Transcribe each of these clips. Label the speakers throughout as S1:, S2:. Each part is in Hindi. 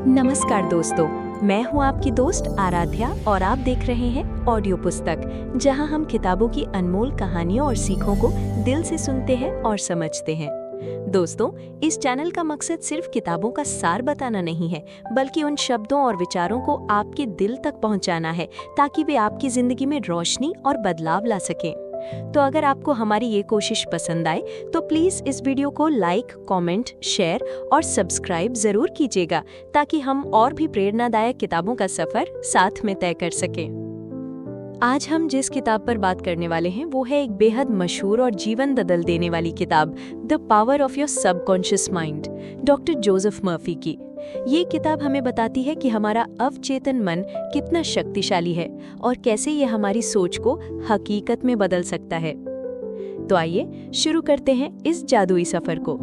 S1: नमस्कार दोस्तों, मैं हूं आपकी दोस्त आराध्या और आप देख रहे हैं ऑडियो पुस्तक, जहां हम किताबों की अनमोल कहानियों और सीखों को दिल से सुनते हैं और समझते हैं। दोस्तों, इस चैनल का मकसद सिर्फ किताबों का सार बताना नहीं है, बल्कि उन शब्दों और विचारों को आपके दिल तक पहुंचाना है, ताकि वे आपकी जिंदगी में रोशनी और बदलाव ला सकें। तो अगर आपको हमारी ये कोशिश पसंद आए तो प्लीज इस वीडियो को लाइक, कमेंट, शेयर और सब्सक्राइब जरूर कीजिएगा, ताकि हम और भी प्रेरणादायक किताबों का सफर साथ में तय कर सकें। आज हम जिस किताब पर बात करने वाले हैं वो है एक बेहद मशहूर और जीवन बदल देने वाली किताब, the power of your subconscious mind, doctor Joseph Murphy की। ये किताब हमें बताती है कि हमारा अवचेतन मन कितना शक्तिशाली है और कैसे ये हमारी सोच को हकीकत में बदल सकता है। तो आइए शुरू करते हैं इस जादुई सफर को।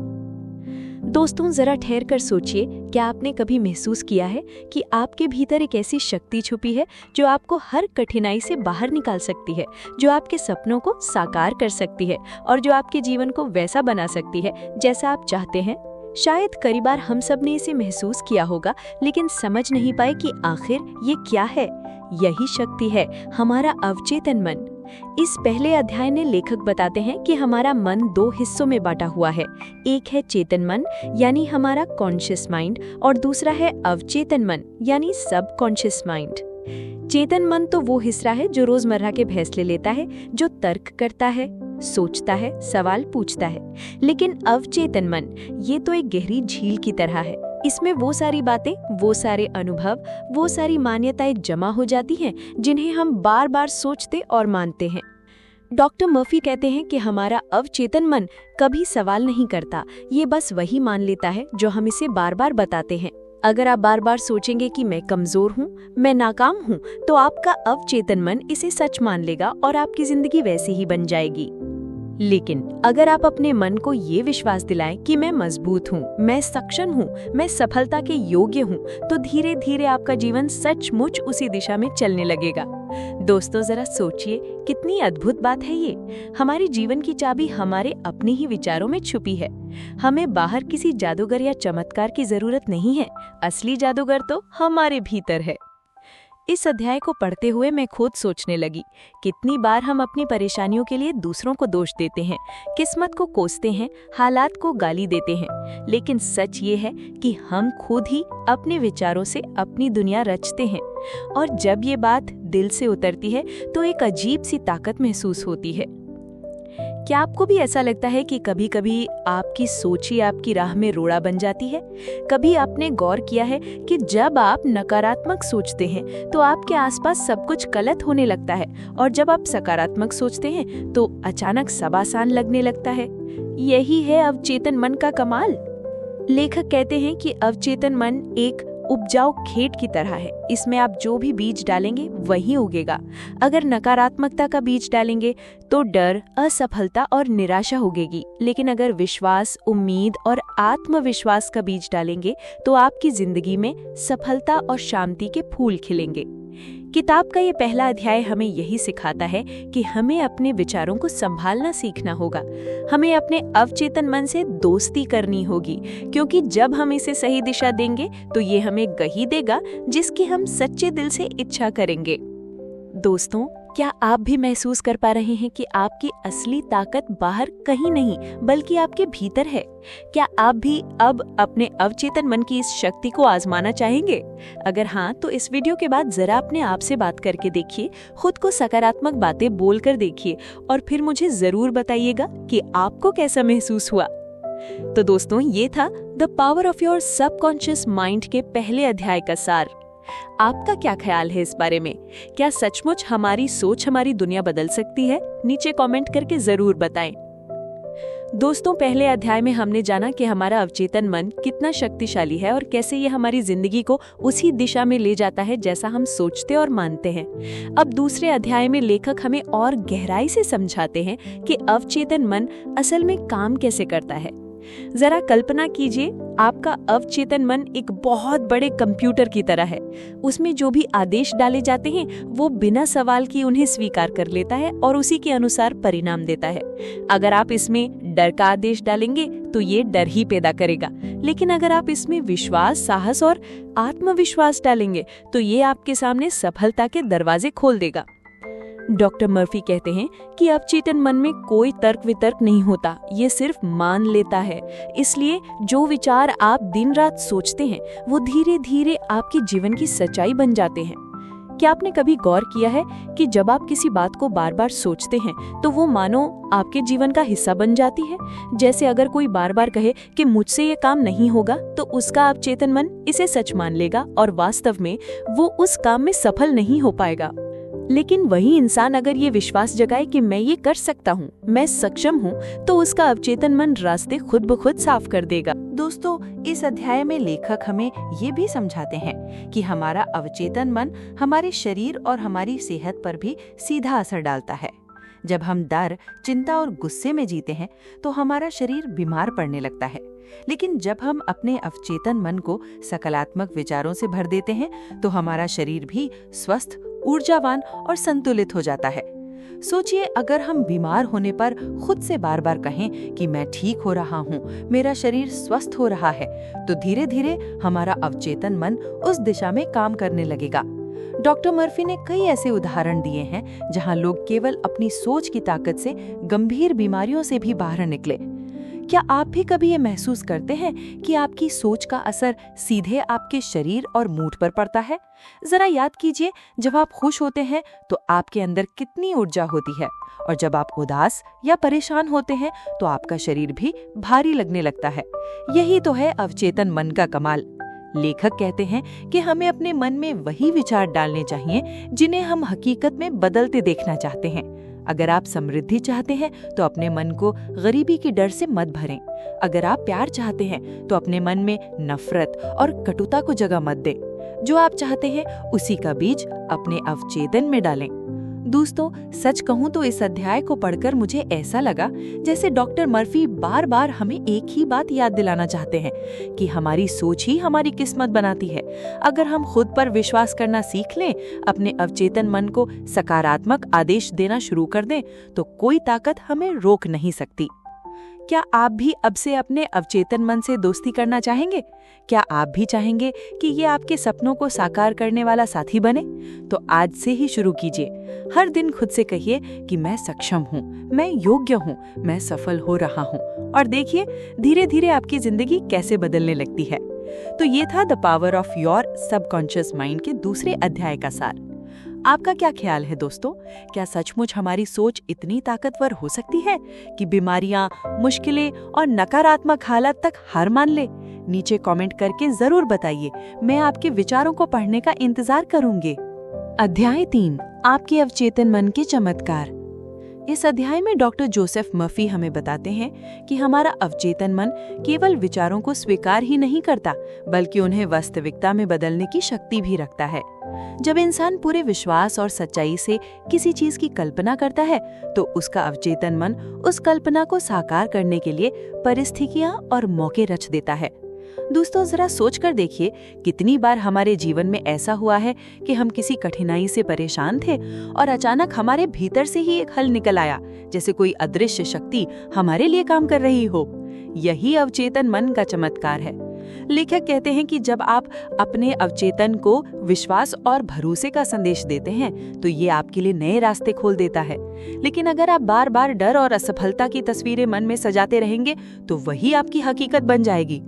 S1: दोस्तों, जरा ठहर कर सोचिए, क्या आपने कभी महसूस किया है कि आपके भीतर एक ऐसी शक्ति छुपी है जो आपको हर कठिनाई से बाहर निकाल सकती है, जो आपके सपनों को साकार कर सकती है और जो आपके जीवन को वैसा बना सकती है जैसा आप चाहते हैं? शायद कई बार हम सब ने इसे महसूस किया होगा, लेकिन समझ नहीं पाए कि आखिर ये क्या है। यही शक्ति है हमारा अवचेतन मन। इस पहले अध्याय में लेखक बताते हैं कि हमारा मन दो हिस्सों में बांटा हुआ है। एक है चेतन मन, यानी हमारा कॉन्शियस माइंड, और दूसरा है अवचेतन मन, यानी सब कॉन्शियस माइंड। चेतन मन तो वो हिस्सा है जो रोजमर्रा के फैसले लेता है, जो तर्क करता है, सोचता है, सवाल पूछता है। लेकिन अवचेतन मन, ये तो एक गहरी झील की तरह है। इसमें वो सारी बातें, वो सारे अनुभव, वो सारी मान्यताएं जमा हो जाती हैं जिन्हें हम बार बार सोचते और मानते हैं। डॉक्टर मर्फी कहते हैं कि हमारा अवचेतन मन कभी सवाल नहीं करता, ये बस वही मान लेता है जो हम इसे बार बार बताते हैं। अगर आप बार बार सोचेंगे कि मैं कमजोर हूँ, मैं नाकाम हूँ, तो आपका अवचेतन मन इसे सच मान लेगा और आपकी जिंदगी वैसी ही बन जाएगी। लेकिन अगर आप अपने मन को ये विश्वास दिलाएं कि मैं मजबूत हूँ, मैं सक्षम हूँ, मैं सफलता के योग्य हूँ, तो धीरे धीरे आपका जीवन सचमुच उसी दिशा में चलने लगेगा। दोस्तों, जरा सोचिए, कितनी अद्भुत बात है ये। हमारी जीवन की चाबी हमारे अपने ही विचारों में छुपी है। हमें बाहर किसी जादूगर या चमत्कार की जरूरत नहीं है। असली जादूगर तो हमारे भीतर है। इस अध्याय को पढ़ते हुए मैं खुद सोचने लगी, कितनी बार हम अपनी परेशानियों के लिए दूसरों को दोष देते हैं, किस्मत को कोसते हैं, हालात को गाली देते हैं। लेकिन सच ये है कि हम खुद ही अपने विचारों से अपनी दुनिया रचते हैं। और जब ये बात दिल से उतरती है तो एक अजीब सी ताकत महसूस होती है। क्या आपको भी ऐसा लगता है कि कभी कभी आपकी सोच ही आपकी राह में रोड़ा बन जाती है? कभी आपने गौर किया है कि जब आप नकारात्मक सोचते हैं तो आपके आसपास सब कुछ गलत होने लगता है, और जब आप सकारात्मक सोचते हैं तो अचानक सब आसान लगने लगता है। यही है अवचेतन मन का कमाल। लेखक कहते हैं कि अवचेतन मन एक उपजाऊ खेत की तरह है। इसमें आप जो भी बीज डालेंगे वही उगेगा। अगर नकारात्मकता का बीज डालेंगे तो डर, असफलता और निराशा उगेगी। लेकिन अगर विश्वास, उम्मीद और आत्मविश्वास का बीज डालेंगे तो आपकी जिंदगी में सफलता और शांति के फूल खिलेंगे। किताब का ये पहला अध्याय हमें यही सिखाता है कि हमें अपने विचारों को संभालना सीखना होगा। हमें अपने अवचेतन मन से दोस्ती करनी होगी, क्योंकि जब हम इसे सही दिशा देंगे तो ये हमें वही देगा जिसकी हम सच्चे दिल से इच्छा करेंगे। दोस्तों, क्या आप भी महसूस कर पा रहे हैं कि आपकी असली ताकत बाहर कहीं नहीं बल्कि आपके भीतर है? क्या आप भी अब अपने अवचेतन मन की इस शक्ति को आजमाना चाहेंगे? अगर हाँ, तो इस वीडियो के बाद जरा अपने आप से बात करके देखिए, खुद को सकारात्मक बातें बोलकर देखिए और फिर मुझे जरूर बताइएगा कि आपको कैसा महसूस हुआ। तो दोस्तों, ये था the power of your subconscious mind के पहले अध्याय का सार। आपका क्या ख्याल है इस बारे में? क्या सचमुच हमारी सोच हमारी दुनिया बदल सकती है? नीचे कमेंट करके जरूर बताएं। दोस्तों, पहले अध्याय में हमने जाना कि हमारा अवचेतन मन कितना शक्तिशाली है और कैसे ये हमारी जिंदगी को उसी दिशा में ले जाता है जैसा हम सोचते और मानते हैं। अब दूसरे अध्याय में लेखक हमें और गहराई से समझाते हैं कि अवचेतन मन असल में काम कैसे करता है। जरा कल्पना कीजिए, आपका अवचेतन मन एक बहुत बड़े कंप्यूटर की तरह है। उसमें जो भी आदेश डाले जाते हैं वो बिना सवाल की उन्हें स्वीकार कर लेता है और उसी के अनुसार परिणाम देता है। अगर आप इसमें डर का आदेश डालेंगे तो ये डर ही पैदा करेगा। लेकिन अगर आप इसमें विश्वास, साहस और आत्मविश्वास डालेंगे तो ये आपके सामने सफलता के दरवाजे खोल देगा। डॉक्टर मर्फी कहते हैं कि अवचेतन मन में कोई तर्क वितर्क नहीं होता, ये सिर्फ मान लेता है। इसलिए जो विचार आप दिन रात सोचते हैं वो धीरे धीरे आपके जीवन की सच्चाई बन जाते हैं। क्या आपने कभी गौर किया है कि जब आप किसी बात को बार बार सोचते हैं तो वो मानो आपके जीवन का हिस्सा बन जाती है? जैसे अगर कोई बार बार कहे कि मुझसे ये काम नहीं होगा, तो उसका अवचेतन मन इसे सच मान लेगा और वास्तव में वो उस काम में सफल नहीं हो पाएगा। लेकिन वही इंसान अगर ये विश्वास जगाए कि मैं ये कर सकता हूँ, मैं सक्षम हूँ, तो उसका अवचेतन मन रास्ते खुद ब खुद साफ कर देगा।
S2: दोस्तों, इस अध्याय में लेखक हमें ये भी समझाते हैं कि हमारा अवचेतन मन हमारे शरीर और हमारी सेहत पर भी सीधा असर डालता है। जब हम डर, चिंता और गुस्से में जीते हैं तो हमारा शरीर बीमार पड़ने लगता है। लेकिन जब हम अपने अवचेतन मन को सकारात्मक विचारों से भर देते हैं तो हमारा शरीर भी स्वस्थ, ऊर्जावान और संतुलित हो जाता है। सोचिए, अगर हम बीमार होने पर खुद से बार बार कहें कि मैं ठीक हो रहा हूँ, मेरा शरीर स्वस्थ हो रहा है, तो धीरे धीरे हमारा अवचेतन मन उस दिशा में काम करने लगेगा। डॉक्टर मर्फी ने कई ऐसे उदाहरण दिए हैं जहां लोग केवल अपनी सोच की ताकत से गंभीर बीमारियों से भी बाहर निकले। क्या आप भी कभी ये महसूस करते हैं कि आपकी सोच का असर सीधे आपके शरीर और मूड पर पड़ता है? जरा याद कीजिए, जब आप खुश होते हैं तो आपके अंदर कितनी ऊर्जा होती है, और जब आप उदास या परेशान होते हैं तो आपका शरीर भी भारी लगने लगता है। यही तो है अवचेतन मन का कमाल। लेखक कहते हैं कि हमें अपने मन में वही विचार डालने चाहिए जिन्हें हम हकीकत में बदलते देखना चाहते हैं। अगर आप समृद्धि चाहते हैं तो अपने मन को गरीबी के डर से मत भरें। अगर आप प्यार चाहते हैं तो अपने मन में नफरत और कटुता को जगह मत दें। जो आप चाहते हैं उसी का बीज अपने अवचेतन में डालें। दोस्तों, सच कहूं तो इस अध्याय को पढ़कर मुझे ऐसा लगा जैसे डॉक्टर मर्फी बार बार हमें एक ही बात याद दिलाना चाहते हैं कि हमारी सोच ही हमारी किस्मत बनाती है। अगर हम खुद पर विश्वास करना सीख लें, अपने अवचेतन मन को सकारात्मक आदेश देना शुरू कर दें, तो कोई ताकत हमें रोक नहीं सकती। क्या आप भी अब से अपने अवचेतन मन से दोस्ती करना चाहेंगे? क्या आप भी चाहेंगे कि ये आपके सपनों को साकार करने वाला साथी बने? तो आज से ही शुरू कीजिए। हर दिन खुद से कहिए कि मैं सक्षम हूँ, मैं योग्य हूँ, मैं सफल हो रहा हूँ, और देखिए धीरे धीरे आपकी जिंदगी कैसे बदलने लगती है। तो ये था the power of your subconscious mind के दूसरे अध्याय का सार। आपका क्या ख्याल है दोस्तों? क्या सचमुच हमारी सोच इतनी ताकतवर हो सकती है कि बीमारियां, मुश्किलें और नकारात्मक हालत तक हार मान ले? नीचे कमेंट करके जरूर बताइए, मैं आपके विचारों को पढ़ने का इंतजार करूंगी। अध्याय 3, आपके अवचेतन मन के चमत्कार। इस अध्याय में डॉक्टर जोसेफ मर्फी हमें बताते हैं कि हमारा अवचेतन मन केवल विचारों को स्वीकार ही नहीं करता, बल्कि उन्हें वास्तविकता में बदलने की शक्ति भी रखता है। जब इंसान पूरे विश्वास और सच्चाई से किसी चीज की कल्पना करता है, तो उसका अवचेतन मन उस कल्पना को साकार करने के लिए परिस्थितियां और मौके रच देता है। दोस्तों, जरा सोच कर देखिए, कितनी बार हमारे जीवन में ऐसा हुआ है कि हम किसी कठिनाई से परेशान थे और अचानक हमारे भीतर से ही एक हल निकल आया, जैसे कोई अदृश्य शक्ति हमारे लिए काम कर रही हो। यही अवचेतन मन का चमत्कार है। लेखक कहते हैं कि जब आप अपने अवचेतन को विश्वास और भरोसे का संदेश देते हैं तो ये आपके लिए नए रास्ते खोल देता है। लेकिन अगर आप बार बार डर और असफलता की तस्वीरें मन में सजाते रहेंगे तो वही आपकी हकीकत बन जाएगी।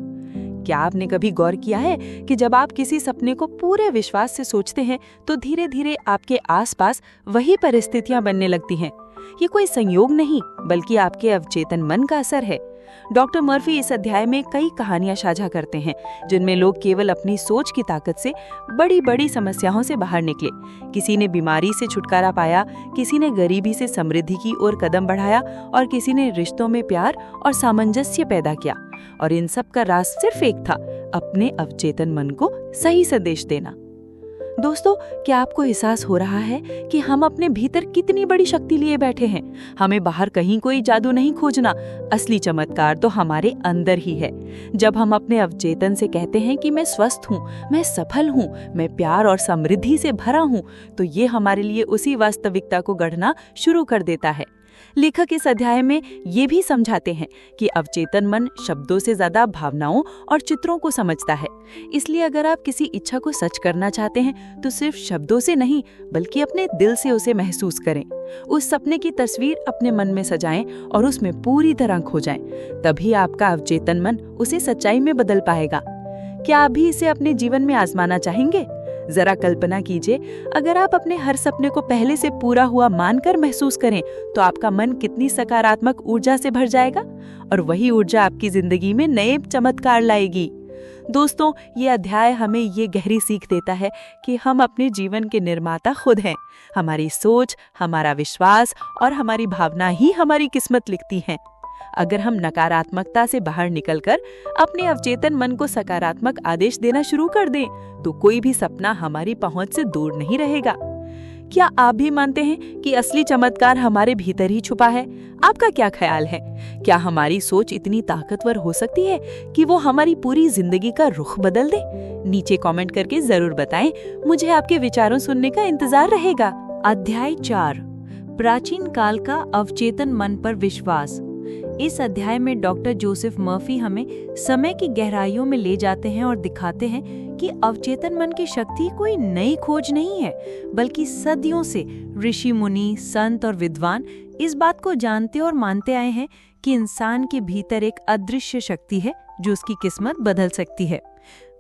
S2: क्या आपने कभी गौर किया है कि जब आप किसी सपने को पूरे विश्वास से सोचते हैं तो धीरे धीरे आपके आसपास वही परिस्थितियां बनने लगती हैं? ये कोई संयोग नहीं, बल्कि आपके अवचेतन मन का असर है। डॉक्टर मर्फी इस अध्याय में कई कहानियां साझा करते हैं जिनमें लोग केवल अपनी सोच की ताकत से बड़ी बड़ी समस्याओं से बाहर निकले। किसी ने बीमारी से छुटकारा पाया, किसी ने गरीबी से समृद्धि की ओर कदम बढ़ाया, और किसी ने रिश्तों में प्यार और सामंजस्य पैदा किया। और इन सब का राज सिर्फ एक था, अपने अवचेतन मन को सही संदेश देना। दोस्तों, क्या आपको एहसास हो रहा है कि हम अपने भीतर कितनी बड़ी शक्ति लिए बैठे हैं? हमें बाहर कहीं कोई जादू नहीं खोजना, असली चमत्कार तो हमारे अंदर ही है। जब हम अपने अवचेतन से कहते हैं कि मैं स्वस्थ हूँ, मैं सफल हूँ, मैं प्यार और समृद्धि से भरा हूँ, तो ये हमारे लिए उसी वास्तविकता को गढ़ना शुरू कर देता है। लेखक इस अध्याय में ये भी समझाते हैं कि अवचेतन मन शब्दों से ज्यादा भावनाओं और चित्रों को समझता है। इसलिए अगर आप किसी इच्छा को सच करना चाहते हैं तो सिर्फ शब्दों से नहीं बल्कि अपने दिल से उसे महसूस करें। उस सपने की तस्वीर अपने मन में सजाएं और उसमें पूरी तरह खो जाएं। तभी आपका अवचेतन मन उसे सच्चाई में बदल पाएगा। क्या आप भी इसे अपने जीवन में आजमाना चाहेंगे? जरा कल्पना कीजिए, अगर आप अपने हर सपने को पहले से पूरा हुआ मानकर महसूस करें तो आपका मन कितनी सकारात्मक ऊर्जा से भर जाएगा और वही ऊर्जा आपकी जिंदगी में नए चमत्कार लाएगी। दोस्तों, ये अध्याय हमें ये गहरी सीख देता है कि हम अपने जीवन के निर्माता खुद हैं। हमारी सोच, हमारा विश्वास और हमारी भावना ही हमारी किस्मत लिखती हैं। अगर हम नकारात्मकता से बाहर निकलकर अपने अवचेतन मन को सकारात्मक आदेश देना शुरू कर दें तो कोई भी सपना हमारी पहुंच से दूर नहीं रहेगा। क्या आप भी मानते हैं कि असली चमत्कार हमारे भीतर ही छुपा है? आपका क्या ख्याल है? क्या हमारी सोच इतनी ताकतवर हो सकती है कि वो हमारी पूरी जिंदगी का रुख बदल दे? नीचे कमेंट करके जरूर बताएं। मुझे आपके विचारों सुनने का इंतजार रहेगा।
S1: अध्याय 4, प्राचीन काल का अवचेतन मन पर विश्वास। इस अध्याय में डॉक्टर जोसेफ मर्फी हमें समय की गहराइयों में ले जाते हैं और दिखाते हैं कि अवचेतन मन की शक्ति कोई नई खोज नहीं है, बल्कि सदियों से ऋषि मुनि, संत और विद्वान इस बात को जानते और मानते आए हैं कि इंसान के भीतर एक अदृश्य शक्ति है जो उसकी किस्मत बदल सकती है।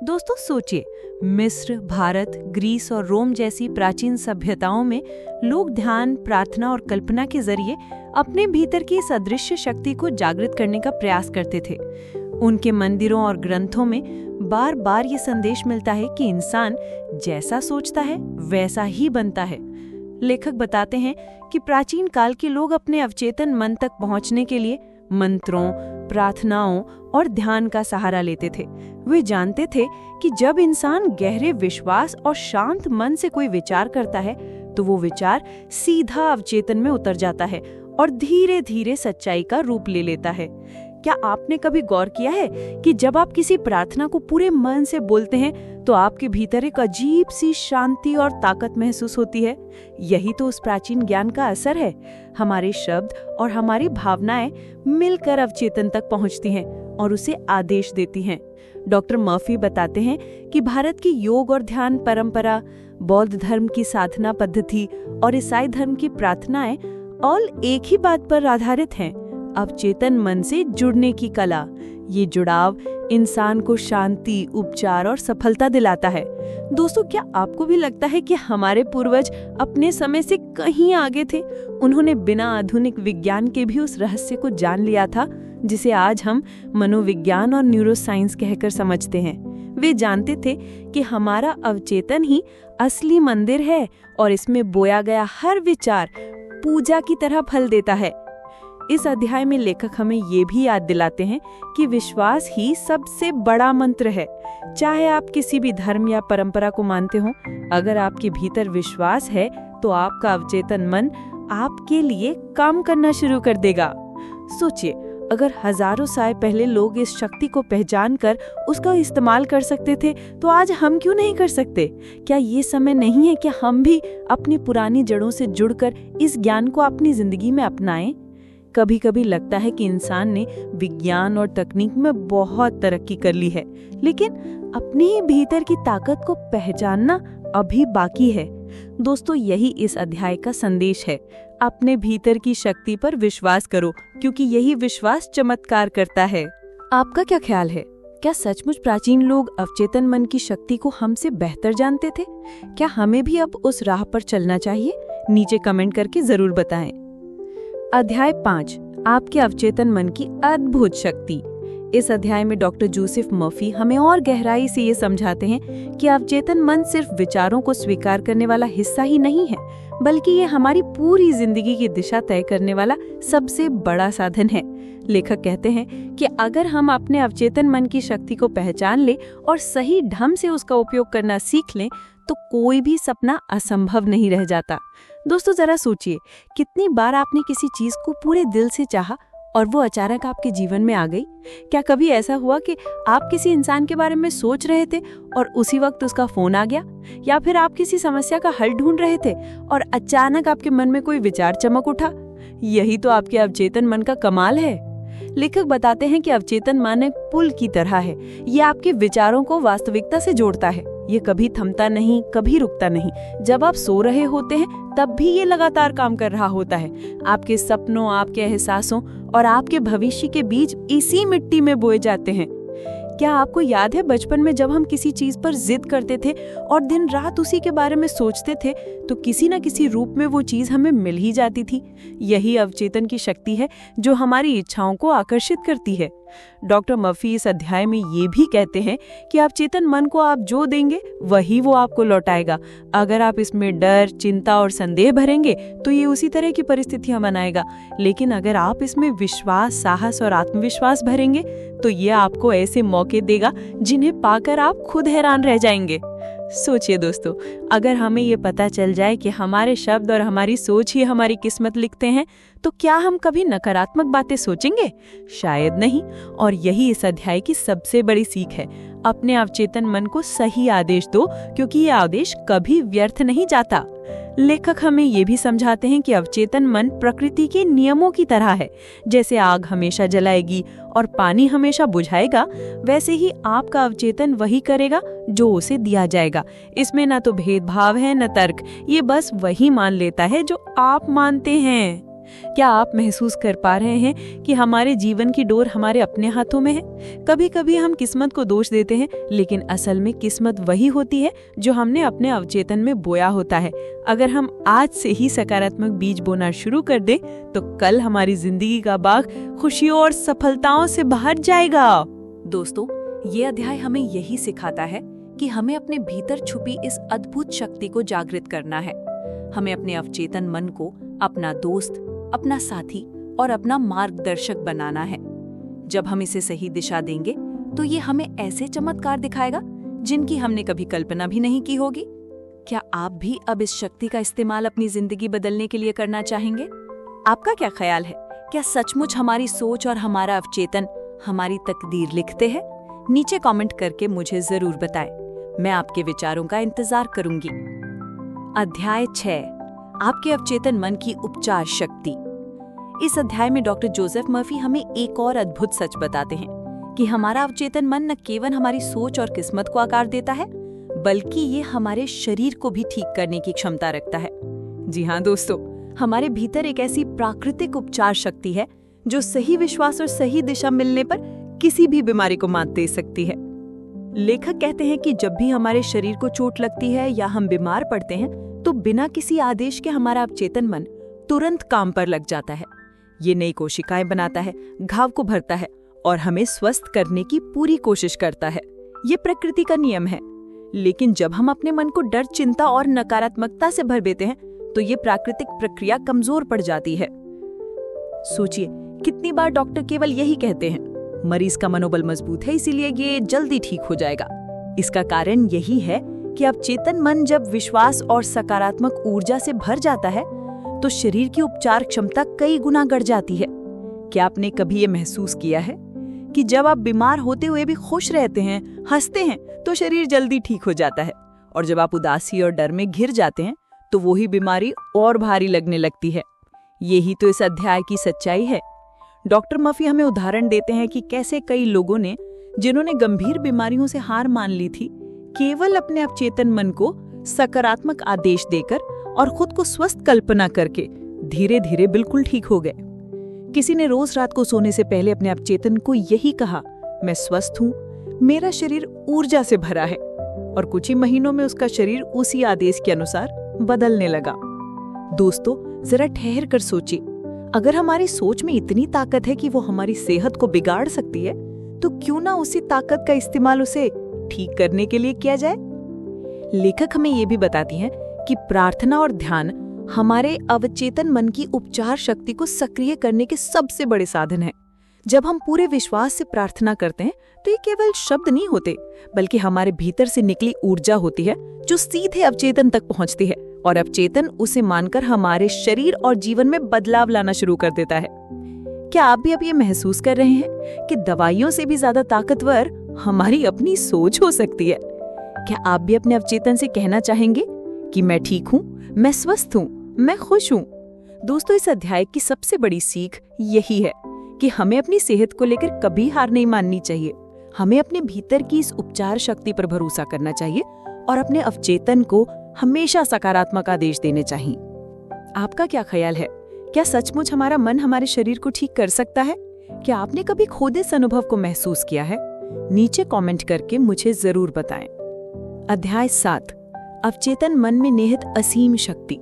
S1: दोस्तों सोचिए, मिस्र, भारत, ग्रीस और रोम जैसी प्राचीन सभ्यताओं में लोग ध्यान, प्रार्थना और कल्पना के जरिए अपने भीतर की इस अदृश्य शक्ति को जागृत करने का प्रयास करते थे। उनके मंदिरों और ग्रंथों में बार बार ये संदेश मिलता है कि इंसान जैसा सोचता है वैसा ही बनता है। लेखक बताते हैं कि प्राचीन काल के लोग अपने अवचेतन मन तक पहुंचने के लिए मंत्रों, प्रार्थनाओं और ध्यान का सहारा लेते थे। वे जानते थे कि जब इंसान गहरे विश्वास और शांत मन से कोई विचार करता है तो वो विचार सीधा अवचेतन में उतर जाता है और धीरे धीरे सच्चाई का रूप ले लेता है। क्या आपने कभी गौर किया है कि जब आप किसी प्रार्थना को पूरे मन से बोलते हैं तो आपके भीतर एक अजीब सी शांति और ताकत महसूस होती है? यही तो उस प्राचीन ज्ञान का असर है। हमारे शब्द और हमारी भावनाएं मिलकर अवचेतन तक पहुंचती हैं और उसे आदेश देती हैं। डॉक्टर मर्फी बताते हैं कि भारत की योग और ध्यान परंपरा, बौद्ध धर्म की साधना पद्धति और ईसाई धर्म की प्रार्थनाएं ऑल एक ही बात पर आधारित हैं, अवचेतन मन से जुड़ने की कला। ये जुड़ाव इंसान को शांति, उपचार और सफलता दिलाता है। दोस्तों, क्या आपको भी लगता है कि हमारे पूर्वज अपने समय से कहीं आगे थे? उन्होंने बिना आधुनिक विज्ञान के भी उस रहस्य को जान लिया था जिसे आज हम मनोविज्ञान और न्यूरोसाइंस कहकर समझते हैं। वे जानते थे कि हमारा अवचेतन ही असली मंदिर है और इसमें बोया गया हर विचार पूजा की तरह फल देता है। इस अध्याय में लेखक हमें ये भी याद दिलाते हैं कि विश्वास ही सबसे बड़ा मंत्र है। चाहे आप किसी भी धर्म या परंपरा को मानते हो, अगर आपके भीतर विश्वास है तो आपका अवचेतन मन आपके लिए काम करना शुरू कर देगा। सोचिए, अगर हजारों साल पहले लोग इस शक्ति को पहचान कर उसका इस्तेमाल कर सकते थे तो आज हम क्यों नहीं कर सकते? क्या ये समय नहीं है कि हम भी अपनी पुरानी जड़ों से जुड़कर इस ज्ञान को अपनी जिंदगी में अपनाएं? कभी कभी लगता है कि इंसान ने विज्ञान और तकनीक में बहुत तरक्की कर ली है, लेकिन अपने ही भीतर की ताकत को पहचानना अभी बाकी है। दोस्तों, यही इस अध्याय का संदेश है। अपने भीतर की शक्ति पर विश्वास करो, क्योंकि यही विश्वास चमत्कार करता है। आपका क्या ख्याल है? क्या सचमुच प्राचीन लोग अवचेतन मन की शक्ति को हमसे बेहतर जानते थे? क्या हमें भी अब उस राह पर चलना चाहिए? नीचे कमेंट करके जरूर बताएं। अध्याय 5, आपके अवचेतन मन की अद्भुत शक्ति। इस अध्याय में डॉक्टर जोसेफ मर्फी हमें और गहराई से ये समझाते हैं कि अवचेतन मन सिर्फ विचारों को स्वीकार करने वाला हिस्सा ही नहीं है, बल्कि ये हमारी पूरी जिंदगी की दिशा तय करने वाला सबसे बड़ा साधन है। लेखक कहते हैं कि अगर हम अपने अवचेतन मन की शक्ति को पहचान ले और सही ढंग से उसका उपयोग करना सीख लें तो कोई भी सपना असंभव नहीं रह जाता। दोस्तों, जरा सोचिए, कितनी बार आपने किसी चीज को पूरे दिल से चाहा और वो अचानक आपके जीवन में आ गई? क्या कभी ऐसा हुआ कि आप किसी इंसान के बारे में सोच रहे थे और उसी वक्त उसका फोन आ गया? या फिर आप किसी समस्या का हल ढूंढ रहे थे और अचानक आपके मन में कोई विचार चमक उठा?
S2: यही तो आपके अवचेतन मन का कमाल है। लेखक बताते हैं कि अवचेतन मन एक पुल की तरह है। ये आपके विचारों को वास्तविकता से जोड़ता है। ये कभी थमता नहीं, कभी रुकता नहीं। जब आप सो रहे होते हैं तब भी ये लगातार काम कर रहा होता है। आपके सपनों, आपके एहसासों और आपके भविष्य के बीज इसी मिट्टी में बोए जाते हैं। क्या आपको याद है बचपन में जब हम किसी चीज पर जिद करते थे और दिन रात उसी के बारे में सोचते थे तो किसी न किसी रूप में वो चीज हमें मिल ही जाती थी। यही अवचेतन की शक्ति है जो हमारी इच्छाओं को आकर्षित करती है। डॉक्टर मर्फी इस अध्याय में ये भी कहते हैं कि अवचेतन मन को आप जो देंगे वही वो आपको लौटाएगा। अगर आप इसमें डर, चिंता और संदेह भरेंगे तो ये उसी तरह की परिस्थितियां बनाएगा, लेकिन अगर आप इसमें विश्वास, साहस और आत्मविश्वास भरेंगे तो ये आपको ऐसे मौके देगा जिन्हें पाकर आप खुद हैरान रह जाएंगे। सोचिए दोस्तों, अगर हमें ये पता चल जाए कि हमारे शब्द और हमारी सोच ही हमारी किस्मत लिखते हैं तो क्या हम कभी नकारात्मक बातें सोचेंगे? शायद नहीं। और यही इस अध्याय की सबसे बड़ी सीख है। अपने अवचेतन मन को सही आदेश दो, क्योंकि ये आदेश कभी व्यर्थ नहीं जाता। लेखक हमें ये भी समझाते हैं कि अवचेतन मन प्रकृति के नियमों की तरह है। जैसे आग हमेशा जलाएगी और पानी हमेशा बुझाएगा, वैसे ही आपका अवचेतन वही करेगा जो उसे दिया जाएगा। इसमें ना तो भेदभाव है न तर्क, ये बस वही मान लेता है जो आप मानते हैं। क्या आप महसूस कर पा रहे हैं कि हमारे जीवन की डोर हमारे अपने हाथों में है? कभी कभी हम किस्मत को दोष देते हैं, लेकिन असल में किस्मत वही होती है जो हमने अपने अवचेतन में बोया होता है। अगर हम आज से ही सकारात्मक बीज बोना शुरू कर दें तो कल हमारी जिंदगी का बाग खुशियों और सफलताओं से भर जाएगा। दोस्तों, ये अध्याय हमें यही सिखाता है कि हमें अपने भीतर छुपी इस अद्भुत शक्ति को जागृत करना है। हमें अपने अवचेतन मन को अपना दोस्त, अपना साथी और अपना मार्गदर्शक बनाना है। जब हम इसे सही दिशा देंगे तो ये हमें ऐसे चमत्कार दिखाएगा जिनकी हमने कभी कल्पना भी नहीं की होगी। क्या आप भी अब इस शक्ति का इस्तेमाल अपनी जिंदगी बदलने के लिए करना चाहेंगे? आपका क्या ख्याल है? क्या सचमुच हमारी सोच और हमारा अवचेतन हमारी तकदीर लिखते हैं? नीचे कमेंट करके मुझे जरूर बताएं। मैं आपके विचारों का इंतजार करूंगी। अध्याय 6, आपके अवचेतन मन की उपचार शक्ति। इस अध्याय में डॉक्टर जोसेफ मर्फी हमें एक और अद्भुत सच बताते हैं कि हमारा अवचेतन मन न केवल हमारी सोच और किस्मत को आकार देता है, बल्कि ये हमारे शरीर को भी ठीक करने की क्षमता रखता है। जी हाँ दोस्तों, हमारे भीतर एक ऐसी प्राकृतिक उपचार शक्ति है जो सही विश्वास और सही दिशा मिलने पर किसी भी बीमारी को मात दे सकती है। लेखक कहते हैं कि जब भी हमारे शरीर को चोट लगती है या हम बीमार पड़ते हैं तो बिना किसी आदेश के हमारा अवचेतन मन तुरंत काम पर लग जाता है। ये नई कोशिकाएं बनाता है, घाव को भरता है और हमें स्वस्थ करने की पूरी कोशिश करता है। ये प्रकृति का नियम है। लेकिन जब हम अपने मन को डर, चिंता और नकारात्मकता से भर देते हैं तो ये प्राकृतिक प्रक्रिया कमजोर पड़ जाती है। सोचिए, कितनी बार डॉक्टर केवल यही कहते हैं, मरीज का मनोबल मजबूत है इसीलिए ये जल्दी ठीक हो जाएगा। इसका कारण यही है कि अवचेतन मन जब विश्वास और सकारात्मक ऊर्जा से भर जाता है तो शरीर की उपचार क्षमता कई गुना बढ़ जाती है। क्या आपने कभी ये महसूस किया है कि जब आप बीमार होते हुए भी खुश रहते हैं, हंसते हैं, तो शरीर जल्दी ठीक हो जाता है, और जब आप उदासी और डर में घिर जाते हैं तो वही बीमारी और भारी लगने लगती है। यही तो इस अध्याय की सच्चाई है। डॉक्टर मर्फी हमें उदाहरण देते हैं कि कैसे कई लोगों ने, जिन्होंने गंभीर बीमारियों से हार मान ली थी, केवल अपने अवचेतन मन को सकारात्मक आदेश देकर और खुद को स्वस्थ कल्पना करके धीरे धीरे बिल्कुल ठीक हो गए। किसी ने रोज रात को सोने से पहले अपने अवचेतन को यही कहा, मैं स्वस्थ हूँ, मेरा शरीर ऊर्जा से भरा है, और कुछ ही महीनों में उसका शरीर उसी आदेश के अनुसार बदलने लगा। दोस्तों, जरा ठहर कर सोचिए, अगर हमारी सोच में इतनी ताकत है कि वो हमारी सेहत को बिगाड़ सकती है, तो क्यों ना उसी ताकत का इस्तेमाल उसे ठीक करने के लिए किया जाए। लेखक हमें ये भी बताती हैं कि प्रार्थना और ध्यान हमारे अवचेतन मन की उपचार शक्ति को सक्रिय करने के सबसे बड़े साधन हैं। जब हम पूरे विश्वास से प्रार्थना करते हैं तो ये केवल शब्द नहीं होते, बल्कि हमारे भीतर से निकली ऊर्जा होती है जो सीधे अवचेतन तक पहुंचती है, और अवचेतन उसे मानकर हमारे शरीर और जीवन में बदलाव लाना शुरू कर देता है। क्या आप भी अब ये महसूस कर रहे हैं कि दवाइयों से भी ज्यादा ताकतवर हमारी अपनी सोच हो सकती है? क्या आप भी अपने अवचेतन से कहना चाहेंगे कि मैं ठीक हूँ, मैं स्वस्थ हूँ, मैं खुश हूँ?
S3: दोस्तों, इस अध्याय की सबसे बड़ी सीख यही है कि हमें अपनी सेहत को लेकर कभी हार नहीं माननी चाहिए। हमें अपने भीतर की इस उपचार शक्ति पर भरोसा करना चाहिए और अपने अवचेतन को हमेशा सकारात्मक आदेश देने चाहिए। आपका क्या ख्याल है? क्या सचमुच हमारा मन हमारे शरीर को ठीक कर सकता है? क्या आपने कभी खुद इस अनुभव को महसूस किया है? नीचे कमेंट करके मुझे जरूर बताएं। अध्याय 7, अवचेतन मन में निहित असीम शक्ति।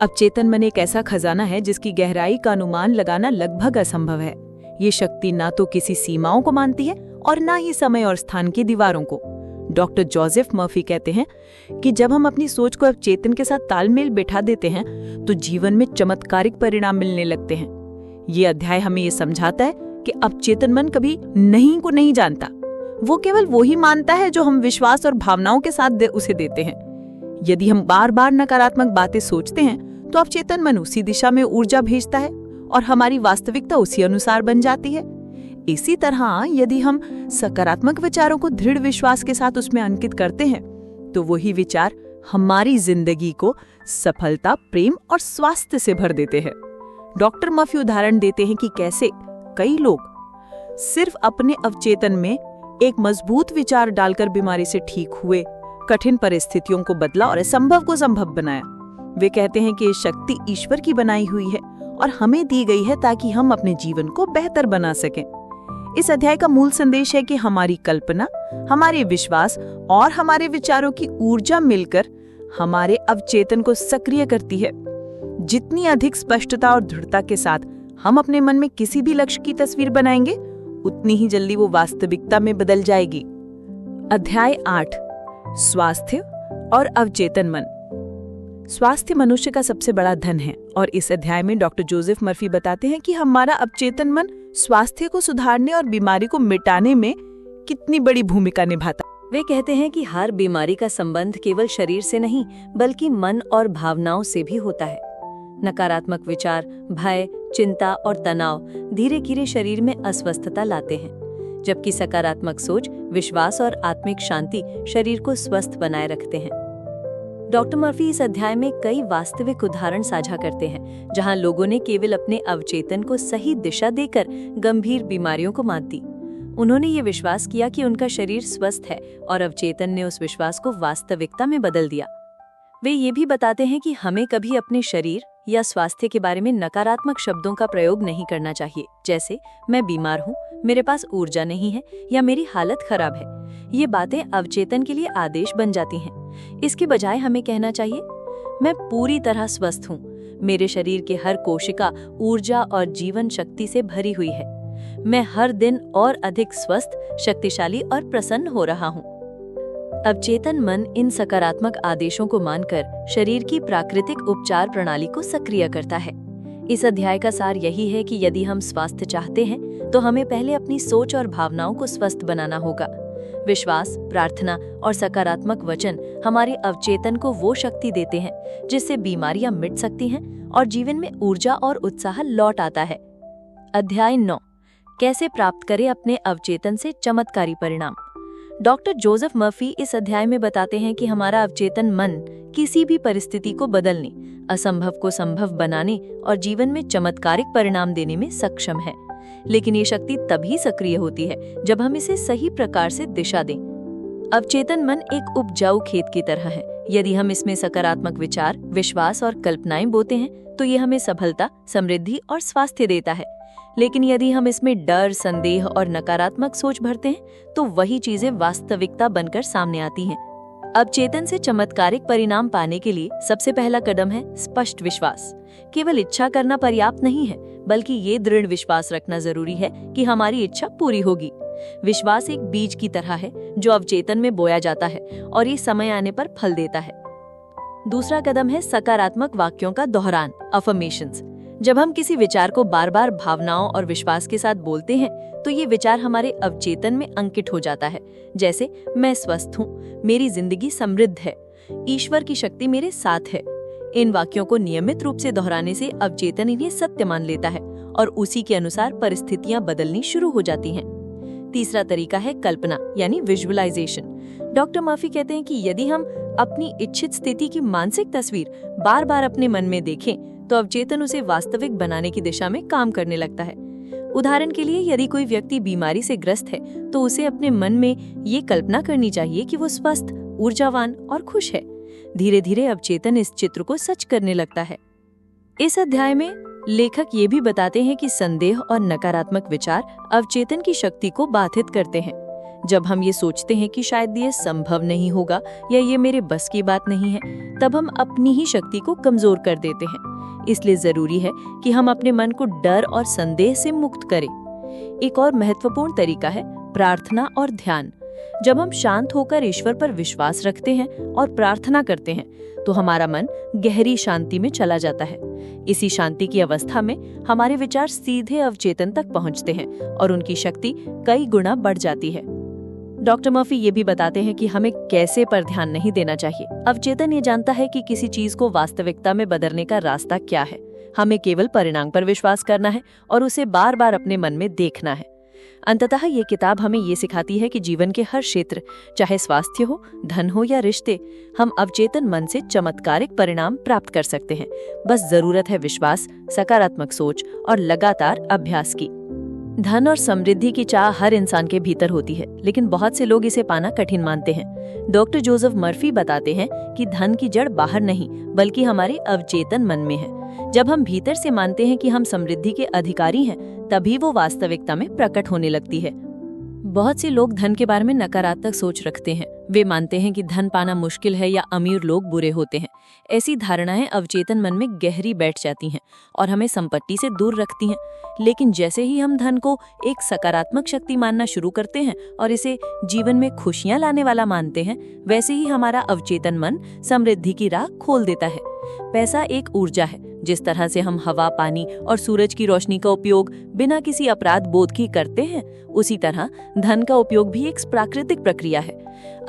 S3: अवचेतन मन एक ऐसा खजाना है जिसकी गहराई का अनुमान लगाना लगभग असंभव है। ये शक्ति ना तो किसी सीमाओं को मानती है और ना ही समय और स्थान की दीवारों को। डॉक्टर जोसेफ मर्फी कहते हैं कि जब हम अपनी सोच को अवचेतन के साथ तालमेल बिठा देते हैं तो जीवन में चमत्कारिक परिणाम मिलने लगते हैं। ये अध्याय हमें ये समझाता है कि अवचेतन मन कभी नहीं को नहीं जानता। वो केवल वही मानता है जो हम विश्वास और भावनाओं के साथ उसे देते हैं। यदि हम बार बार नकारात्मक बातें सोचते हैं तो अवचेतन मन उसी दिशा में ऊर्जा भेजता है और हमारी वास्तविकता उसी अनुसार बन जाती है। इसी तरह यदि हम सकारात्मक विचारों को दृढ़ विश्वास के साथ उसमें अंकित करते हैं तो वही विचार हमारी जिंदगी को सफलता, प्रेम और स्वास्थ्य से भर देते हैं। डॉक्टर मर्फी उदाहरण देते हैं कि कैसे कई लोग सिर्फ अपने अवचेतन में एक मजबूत विचार डालकर बीमारी से ठीक हुए, कठिन परिस्थितियों को बदला और असंभव को संभव बनाया। वे कहते हैं कि ये शक्ति ईश्वर की बनाई हुई है और हमें दी गई है ताकि हम अपने जीवन को बेहतर बना सकें। इस अध्याय का मूल संदेश है कि हमारी कल्पना, हमारे विश्वास और हमारे विचारों की ऊर्जा मिलकर हमारे अवचेतन को सक्रिय करती है। जितनी अधिक स्पष्टता और दृढ़ता के साथ हम अपने मन में किसी भी लक्ष्य की तस्वीर बनाएंगे, उतनी ही जल्दी वो वास्तविकता में बदल जाएगी। अध्याय 8, स्वास्थ्य और अवचेतन मन। स्वास्थ्य मनुष्य का सबसे बड़ा धन है और इस अध्याय में डॉक्टर जोसेफ मर्फी बताते हैं कि हमारा अवचेतन मन स्वास्थ्य को सुधारने और बीमारी को मिटाने में कितनी बड़ी भूमिका निभाता।
S1: वे कहते हैं कि हर बीमारी का संबंध केवल शरीर से नहीं बल्कि मन और भावनाओं से भी होता है। नकारात्मक विचार, भय, चिंता और तनाव धीरे धीरे शरीर में अस्वस्थता लाते हैं, जबकि सकारात्मक सोच, विश्वास और आत्मिक शांति शरीर को स्वस्थ बनाए रखते हैं। डॉक्टर मर्फी इस अध्याय में कई वास्तविक उदाहरण साझा करते हैं जहां लोगों ने केवल अपने अवचेतन को सही दिशा देकर गंभीर बीमारियों को मात दी। उन्होंने ये विश्वास किया कि उनका शरीर स्वस्थ है और अवचेतन ने उस विश्वास को वास्तविकता में बदल दिया। वे ये भी बताते हैं कि हमें कभी अपने शरीर या स्वास्थ्य के बारे में नकारात्मक शब्दों का प्रयोग नहीं करना चाहिए, जैसे मैं बीमार हूँ, मेरे पास ऊर्जा नहीं है या मेरी हालत खराब है। ये बातें अवचेतन के लिए आदेश बन जाती हैं। इसके बजाय हमें कहना चाहिए, मैं पूरी तरह स्वस्थ हूँ, मेरे शरीर के हर कोशिका ऊर्जा और जीवन शक्ति से भरी हुई है, मैं हर दिन और अधिक स्वस्थ, शक्तिशाली और प्रसन्न हो रहा हूँ। अवचेतन मन इन सकारात्मक आदेशों को मानकर शरीर की प्राकृतिक उपचार प्रणाली को सक्रिय करता है। इस अध्याय का सार यही है कि यदि हम स्वास्थ्य चाहते हैं तो हमें पहले अपनी सोच और भावनाओं को स्वस्थ बनाना होगा। विश्वास, प्रार्थना और सकारात्मक वचन हमारे अवचेतन को वो शक्ति देते हैं जिससे बीमारियां मिट सकती हैं और जीवन में ऊर्जा और उत्साह लौट आता है। अध्याय 9, कैसे प्राप्त करें अपने अवचेतन से चमत्कारी परिणाम। डॉक्टर जोसेफ मर्फी इस अध्याय में बताते हैं कि हमारा अवचेतन मन किसी भी परिस्थिति को बदलने, असंभव को संभव बनाने और जीवन में चमत्कारिक परिणाम देने में सक्षम है। लेकिन ये शक्ति तभी सक्रिय होती है जब हम इसे सही प्रकार से दिशा दें। अवचेतन मन एक उपजाऊ खेत की तरह है। यदि हम इसमें सकारात्मक विचार, विश्वास और कल्पनाएं बोते हैं तो ये हमें सफलता, समृद्धि और स्वास्थ्य देता है। लेकिन यदि हम इसमें डर, संदेह और नकारात्मक सोच भरते हैं तो वही चीजें वास्तविकता बनकर सामने आती हैं। अवचेतन से चमत्कारिक परिणाम पाने के लिए सबसे पहला कदम है स्पष्ट विश्वास। केवल इच्छा करना पर्याप्त नहीं है, बल्कि ये दृढ़ विश्वास रखना जरूरी है कि हमारी इच्छा पूरी होगी। विश्वास एक बीज की तरह है जो अवचेतन में बोया जाता है और ये समय आने पर फल देता है। दूसरा कदम है सकारात्मक वाक्यों का दोहरान, अफर्मेशंस। जब हम किसी विचार को बार बार भावनाओं और विश्वास के साथ बोलते हैं तो ये विचार हमारे अवचेतन में अंकित हो जाता है, जैसे मैं स्वस्थ हूँ, मेरी जिंदगी समृद्ध है, ईश्वर की शक्ति मेरे साथ है। इन वाक्यों को नियमित रूप से दोहराने से अवचेतन इन्हें सत्य मान लेता है और उसी के अनुसार परिस्थितियां बदलनी शुरू हो जाती हैं। तीसरा तरीका है कल्पना यानी विजुअलाइजेशन। डॉक्टर मर्फी कहते हैं कि यदि हम अपनी इच्छित स्थिति की मानसिक तस्वीर बार बार अपने मन में देखें तो अवचेतन उसे वास्तविक बनाने की दिशा में काम करने लगता है। उदाहरण के लिए, यदि कोई व्यक्ति बीमारी से ग्रस्त है तो उसे अपने मन में ये कल्पना करनी चाहिए कि वो स्वस्थ, ऊर्जावान और खुश है। धीरे धीरे अवचेतन इस चित्र को सच करने लगता है। इस अध्याय में लेखक ये भी बताते हैं कि संदेह और नकारात्मक विचार अवचेतन की शक्ति को बाधित करते हैं। जब हम ये सोचते हैं कि शायद ये संभव नहीं होगा या ये मेरे बस की बात नहीं है, तब हम अपनी ही शक्ति को कमजोर कर देते हैं। इसलिए जरूरी है कि हम अपने मन को डर और संदेह से मुक्त करें। एक और महत्वपूर्ण तरीका है प्रार्थना और ध्यान। जब हम शांत होकर ईश्वर पर विश्वास रखते हैं और प्रार्थना करते हैं, तो हमारा मन गहरी शांति में चला जाता है। इसी शांति की अवस्था में हमारे विचार सीधे अवचेतन तक पहुंचते हैं और उनकी शक्ति कई गुना बढ़ जाती है। डॉक्टर मर्फी ये भी बताते हैं कि हमें कैसे पर ध्यान नहीं देना चाहिए। अवचेतन ये जानता है कि किसी चीज को वास्तविकता में बदलने का रास्ता क्या है। हमें केवल परिणाम पर विश्वास करना है और उसे बार बार अपने मन में देखना है। अंततः ये किताब हमें ये सिखाती है कि जीवन के हर क्षेत्र, चाहे स्वास्थ्य हो, धन हो या रिश्ते, हम अवचेतन मन से चमत्कारिक परिणाम प्राप्त कर सकते हैं। बस जरूरत है विश्वास, सकारात्मक सोच और लगातार अभ्यास की। धन और समृद्धि की चाह हर इंसान के भीतर होती है, लेकिन बहुत से लोग इसे पाना कठिन मानते हैं। डॉक्टर जोसेफ मर्फी बताते हैं कि धन की जड़ बाहर नहीं, बल्कि हमारे अवचेतन मन में है। जब हम भीतर से मानते हैं कि हम समृद्धि के अधिकारी हैं, तभी वो वास्तविकता में प्रकट होने लगती है। बहुत से लोग धन के बारे में नकारात्मक सोच रखते हैं। वे मानते हैं कि धन पाना मुश्किल है या अमीर लोग बुरे होते हैं। ऐसी धारणाएं अवचेतन मन में गहरी बैठ जाती हैं और हमें संपत्ति से दूर रखती हैं। लेकिन जैसे ही हम धन को एक सकारात्मक शक्ति मानना शुरू करते हैं और इसे जीवन में खुशियां लाने वाला मानते हैं, वैसे ही हमारा अवचेतन मन समृद्धि की राह खोल देता है। पैसा एक ऊर्जा है। जिस तरह से हम हवा, पानी और सूरज की रोशनी का उपयोग बिना किसी अपराध बोध के करते हैं, उसी तरह धन का उपयोग भी एक प्राकृतिक प्रक्रिया है।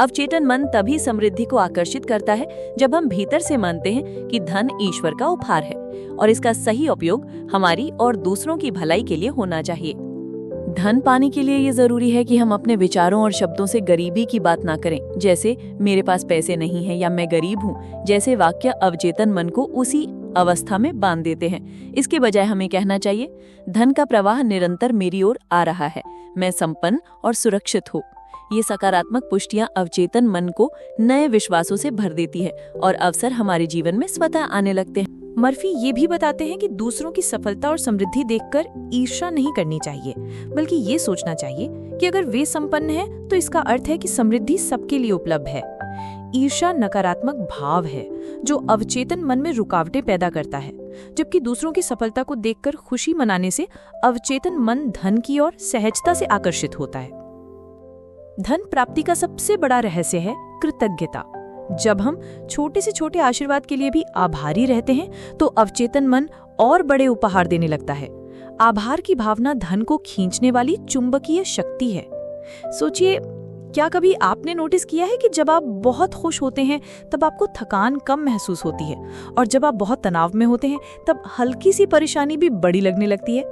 S1: अवचेतन मन तभी समृद्धि को आकर्षित करता है जब हम भीतर से मानते हैं कि धन ईश्वर का उपहार है और इसका सही उपयोग हमारी और दूसरों की भलाई के लिए होना चाहिए। धन पाने के लिए ये जरूरी है कि हम अपने विचारों और शब्दों से गरीबी की बात ना करें, जैसे मेरे पास पैसे नहीं है या मैं गरीब हूँ। जैसे वाक्य अवचेतन मन को उसी अवस्था में बांध देते हैं। इसके बजाय हमें कहना चाहिए, धन का प्रवाह निरंतर मेरी ओर आ रहा है, मैं संपन्न और सुरक्षित हूँ। ये सकारात्मक पुष्टियां अवचेतन मन को नए विश्वासों से भर देती है और अवसर हमारे जीवन में स्वतः आने लगते हैं।
S3: मर्फी ये भी बताते हैं कि दूसरों की सफलता और समृद्धि देखकर ईर्ष्या नहीं करनी चाहिए, बल्कि ये सोचना चाहिए कि अगर वे संपन्न हैं, तो इसका अर्थ है कि समृद्धि सबके लिए उपलब्ध है। ईर्ष्या नकारात्मक भाव है जो अवचेतन मन में रुकावटें पैदा करता है, जबकि दूसरों की सफलता को देखकर खुशी मनाने से अवचेतन मन धन की ओर सहजता से आकर्षित होता है। धन प्राप्ति का सबसे बड़ा रहस्य है कृतज्ञता। जब हम छोटे से छोटे आशीर्वाद के लिए भी आभारी रहते हैं, तो अवचेतन मन और बड़े उपहार देने लगता है। आभार की भावना धन को खींचने वाली चुंबकीय शक्ति है। सोचिए, क्या कभी आपने नोटिस किया है कि जब आप बहुत खुश होते हैं तब आपको थकान कम महसूस होती है, और जब आप बहुत तनाव में होते हैं तब हल्की सी परेशानी भी बड़ी लगने लगती है?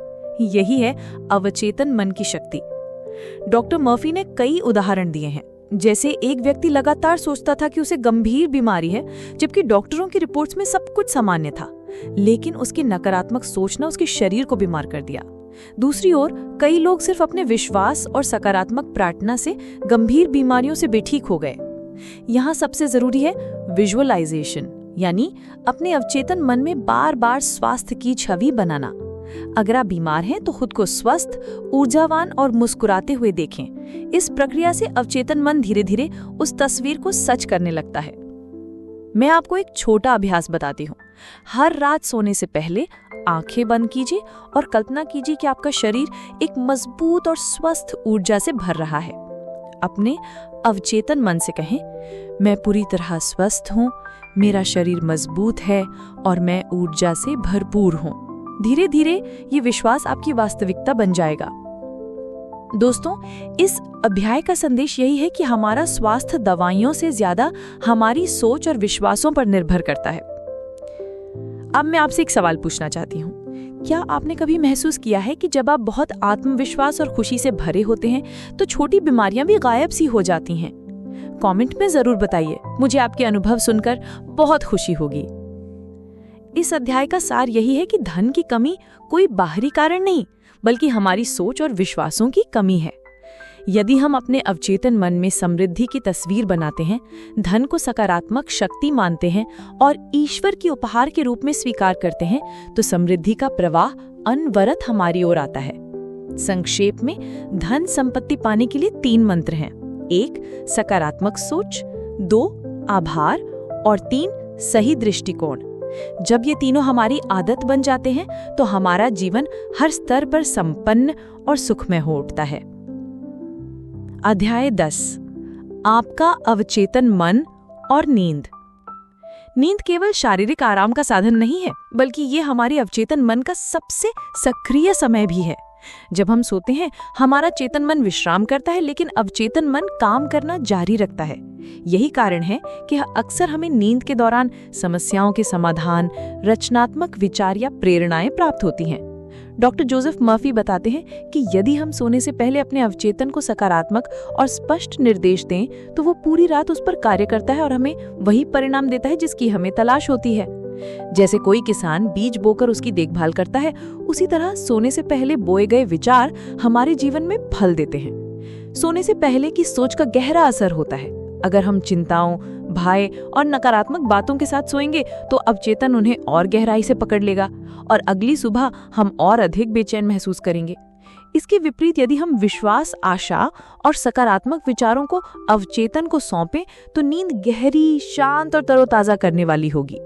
S3: यही है अवचेतन मन की शक्ति। डॉक्टर मर्फी ने कई उदाहरण दिए हैं। जैसे एक व्यक्ति लगातार सोचता था कि उसे गंभीर बीमारी है, जबकि डॉक्टरों की रिपोर्ट्स में सब कुछ सामान्य था, लेकिन उसकी नकारात्मक सोच ने उसके शरीर को बीमार कर दिया। दूसरी ओर कई लोग सिर्फ अपने विश्वास और सकारात्मक प्रार्थना से गंभीर बीमारियों से बेठीक हो गए। यहाँ सबसे जरूरी है विजुअलाइजेशन, यानी अपने अवचेतन मन में बार बार स्वास्थ्य की छवि बनाना। अगर आप बीमार हैं तो खुद को स्वस्थ, ऊर्जावान और मुस्कुराते हुए देखें। इस प्रक्रिया से अवचेतन मन धीरे धीरे उस तस्वीर को सच करने लगता है। मैं आपको एक छोटा अभ्यास बताती हूँ। हर रात सोने से पहले आंखें बंद कीजिए और कल्पना कीजिए कि आपका शरीर एक मजबूत और स्वस्थ ऊर्जा से भर रहा है। अपने अवचेतन मन से कहें, मैं पूरी तरह स्वस्थ हूँ, मेरा शरीर मजबूत है और मैं ऊर्जा से भरपूर हूँ। धीरे धीरे ये विश्वास आपकी वास्तविकता बन जाएगा। दोस्तों, इस अध्याय का संदेश यही है कि हमारा स्वास्थ्य दवाइयों से ज्यादा हमारी सोच और विश्वासों पर निर्भर करता है। अब मैं आपसे एक सवाल पूछना चाहती हूँ। क्या आपने कभी महसूस किया है कि जब आप बहुत आत्मविश्वास और खुशी से भरे होते हैं तो छोटी बीमारियां भी गायब सी हो जाती हैं? कमेंट में जरूर बताइए, मुझे आपके अनुभव सुनकर बहुत खुशी होगी। इस अध्याय का सार यही है कि धन की कमी कोई बाहरी कारण नहीं, बल्कि हमारी सोच और विश्वासों की कमी है। यदि हम अपने अवचेतन मन में समृद्धि की तस्वीर बनाते हैं, धन को सकारात्मक शक्ति मानते हैं और ईश्वर की उपहार के रूप में स्वीकार करते हैं, तो समृद्धि का प्रवाह अनवरत हमारी ओर आता है। संक्षेप में, धन संपत्ति पाने के लिए 3 मंत्र हैं। 1 सकारात्मक सोच, 2 आभार और 3 सही दृष्टिकोण। जब ये तीनों हमारी आदत बन जाते हैं तो हमारा जीवन हर स्तर पर संपन्न और सुखमय हो उठता है। अध्याय 10 आपका अवचेतन मन और नींद। नींद केवल शारीरिक आराम का साधन नहीं है, बल्कि ये हमारी अवचेतन मन का सबसे सक्रिय समय भी है। जब हम सोते हैं, हमारा चेतन मन विश्राम करता है, लेकिन अवचेतन मन काम करना जारी रखता है। यही कारण है कि अक्सर हमें नींद के दौरान समस्याओं के समाधान, रचनात्मक विचार या प्रेरणाएं प्राप्त होती हैं। डॉक्टर जोसेफ मर्फी बताते हैं कि यदि हम सोने से पहले अपने अवचेतन को सकारात्मक और स्पष्ट निर्देश दें, तो वो पूरी रात उस पर कार्य करता है और हमें वही परिणाम देता है जिसकी हमें तलाश होती है। जैसे कोई किसान बीज बोकर उसकी देखभाल करता है, उसी तरह सोने से पहले बोए गए विचार हमारे जीवन में फल देते हैं। सोने से पहले की सोच का गहरा असर होता है। अगर हम चिंताओं, भय और नकारात्मक बातों के साथ सोएंगे, तो अवचेतन उन्हें और गहराई से पकड़ लेगा और अगली सुबह हम और अधिक बेचैन महसूस करेंगे। इसके विपरीत यदि हम विश्वास, आशा और सकारात्मक विचारों को अवचेतन को सौंपें, तो नींद गहरी, शांत और तरोताजा करने वाली होगी।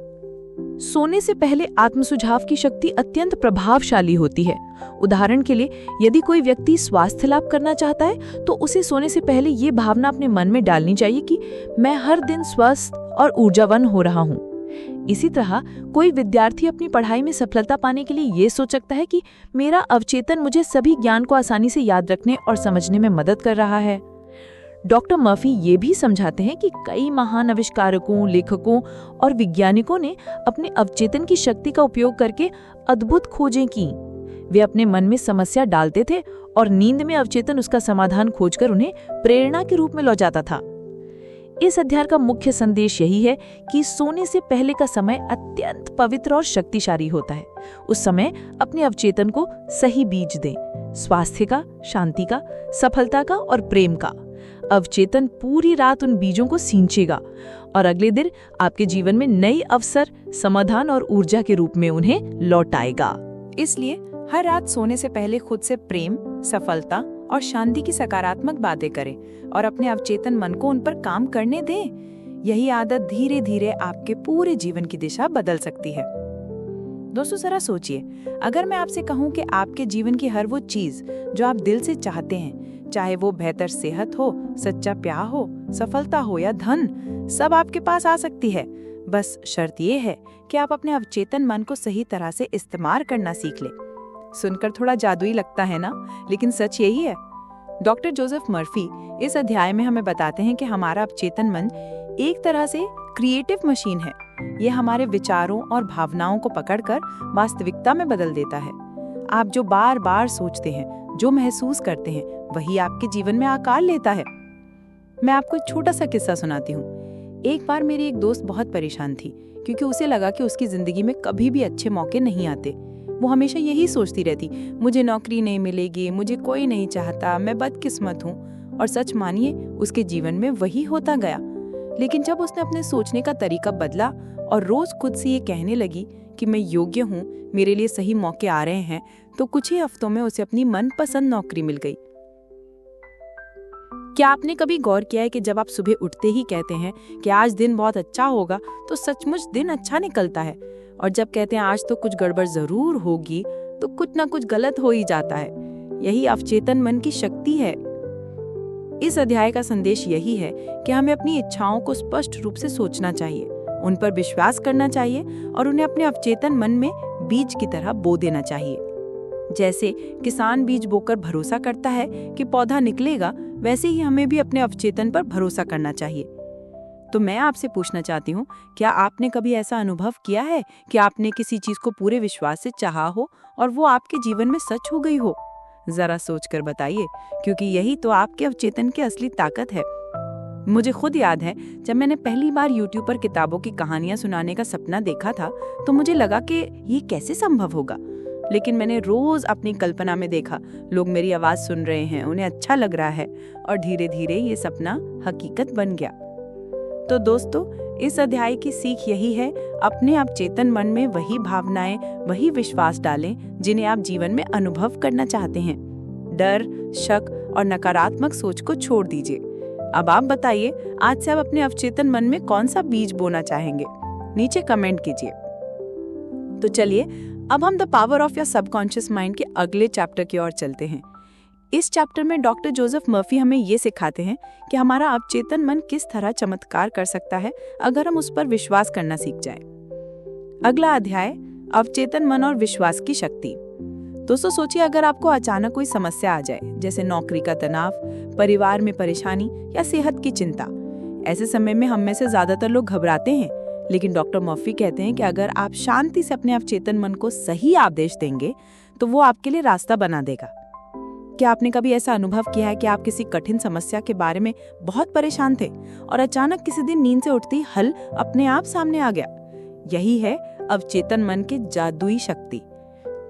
S3: सोने से पहले आत्मसुझाव की शक्ति अत्यंत प्रभावशाली होती है। उदाहरण के लिए, यदि कोई व्यक्ति स्वास्थ्य लाभ करना चाहता है, तो उसे सोने से पहले ये भावना अपने मन में डालनी चाहिए कि मैं हर दिन स्वस्थ और ऊर्जावान हो रहा हूँ। इसी तरह कोई विद्यार्थी अपनी पढ़ाई में सफलता पाने के लिए ये सोच सकता है कि मेरा अवचेतन मुझे सभी ज्ञान को आसानी से याद रखने और समझने में मदद कर रहा है। डॉक्टर मर्फी ये भी समझाते हैं कि कई महान आविष्कारकों, लेखकों और वैज्ञानिकों ने अपने अवचेतन की शक्ति का उपयोग करके अद्भुत खोजें की। वे अपने मन में समस्या डालते थे और नींद में अवचेतन उसका समाधान खोजकर उन्हें प्रेरणा के रूप में लौटाता था। इस अध्याय का मुख्य संदेश यही है कि सोने से पहले का समय अत्यंत पवित्र और शक्तिशाली होता है। उस समय अपने अवचेतन को सही बीज दें, स्वास्थ्य का, शांति का, सफलता का और प्रेम का। अवचेतन पूरी रात उन बीजों को सींचेगा और अगले दिन आपके जीवन में नई अवसर, समाधान और ऊर्जा के रूप में उन्हें लौटाएगा।
S2: इसलिए हर रात सोने से पहले खुद से प्रेम, सफलता और शांति की सकारात्मक बातें करें और अपने अवचेतन मन को उन पर काम करने दें। यही आदत धीरे धीरे आपके पूरे जीवन की दिशा बदल सकती है। दोस्तों, जरा सोचिए, अगर मैं आपसे कहूं कि आपके जीवन की हर वो चीज जो आप दिल से चाहते हैं, चाहे वो बेहतर सेहत हो, सच्चा प्यार हो, सफलता हो या धन, सब आपके पास आ सकती है। बस शर्त ये है कि आप अपने अवचेतन मन को सही तरह से इस्तेमाल करना सीख लें। सुनकर थोड़ा जादुई लगता है ना, लेकिन सच यही है। डॉक्टर जोसेफ मर्फी इस अध्याय में हमें बताते हैं कि हमारा अवचेतन मन एक तरह से क्रिएटिव मशीन है। ये हमारे विचारों और भावनाओं को पकड़कर वास्तविकता में बदल देता है। आप जो बार बार सोचते हैं, जो महसूस करते हैं, वही आपके जीवन में आकार लेता है। मैं आपको एक छोटा सा किस्सा सुनाती हूँ। एक बार मेरी एक दोस्त बहुत परेशान थी क्योंकि उसे लगा कि उसकी जिंदगी में कभी भी अच्छे मौके नहीं आते। वो हमेशा यही सोचती रहती, मुझे नौकरी नहीं मिलेगी, मुझे कोई नहीं चाहता, मैं बदकिस्मत हूँ। और सच मानिए, उसके जीवन में वही होता गया। लेकिन जब उसने अपने सोचने का तरीका बदला और रोज खुद से ये कहने लगी कि मैं योग्य हूँ, मेरे लिए सही मौके आ रहे हैं, तो कुछ ही हफ्तों में उसे अपनी मनपसंद नौकरी मिल गई। क्या आपने कभी गौर किया है कि जब आप सुबह उठते ही कहते हैं कि आज दिन बहुत अच्छा होगा, तो सचमुच दिन अच्छा निकलता है, और जब कहते हैं आज तो कुछ गड़बड़ जरूर होगी, तो कुछ ना कुछ गलत हो ही जाता है। यही अवचेतन मन की शक्ति है। इस अध्याय का संदेश यही है कि हमें अपनी इच्छाओं को स्पष्ट रूप से सोचना चाहिए, उन पर विश्वास करना चाहिए और उन्हें अपने अवचेतन मन में बीज की तरह बो देना चाहिए। जैसे किसान बीज बोकर भरोसा करता है कि पौधा निकलेगा, वैसे ही हमें भी अपने अवचेतन पर भरोसा करना चाहिए। तो मैं आपसे पूछना चाहती हूँ, क्या आपने कभी ऐसा अनुभव किया है कि आपने किसी चीज को पूरे विश्वास से चाहा हो और वो आपके जीवन में सच हो गई हो? जरा सोचकर बताइए, क्योंकि यही तो आपके अवचेतन की असली ताकत है।
S3: मुझे खुद याद है जब मैंने पहली बार YouTube पर किताबों की कहानियां सुनाने का सपना देखा था तो मुझे लगा कि ये कैसे संभव होगा। लेकिन मैंने रोज अपनी कल्पना में देखा लोग मेरी आवाज सुन रहे हैं, उन्हें अच्छा लग रहा है और धीरे धीरे ये सपना हकीकत बन गया। तो दोस्तों, इस अध्याय की सीख यही है, अपने अवचेतन मन में वही भावनाएं, वही विश्वास डालें जिन्हें आप जीवन में अनुभव करना चाहते हैं। डर, शक और नकारात्मक सोच को छोड़ दीजिए। अब आप बताइए, आज से आप अपने अवचेतन मन में कौन सा बीज बोना चाहेंगे? नीचे कमेंट कीजिए। तो चलिए अब हम the power of your subconscious mind के अगले चैप्टर की ओर चलते हैं। इस चैप्टर में डॉक्टर जोसेफ मर्फी हमें ये सिखाते हैं कि हमारा अवचेतन मन किस तरह चमत्कार कर सकता है अगर हम उस पर विश्वास करना सीख जाएं। अगला अध्याय, अवचेतन मन और विश्वास की शक्ति। दोस्तों सोचिए, अगर आपको अचानक कोई समस्या आ जाए, जैसे नौकरी का तनाव, परिवार में परेशानी या सेहत की चिंता। ऐसे समय में हम में से ज्यादातर लोग घबराते हैं, लेकिन डॉक्टर मर्फी कहते हैं कि अगर आप शांति से अपने अवचेतन मन को सही आदेश देंगे तो वो आपके लिए रास्ता बना देगा। क्या आपने कभी ऐसा अनुभव किया है कि आप किसी कठिन समस्या के बारे में बहुत परेशान थे और अचानक किसी दिन नींद से उठती हल अपने आप सामने आ गया? यही है अवचेतन मन की जादुई शक्ति।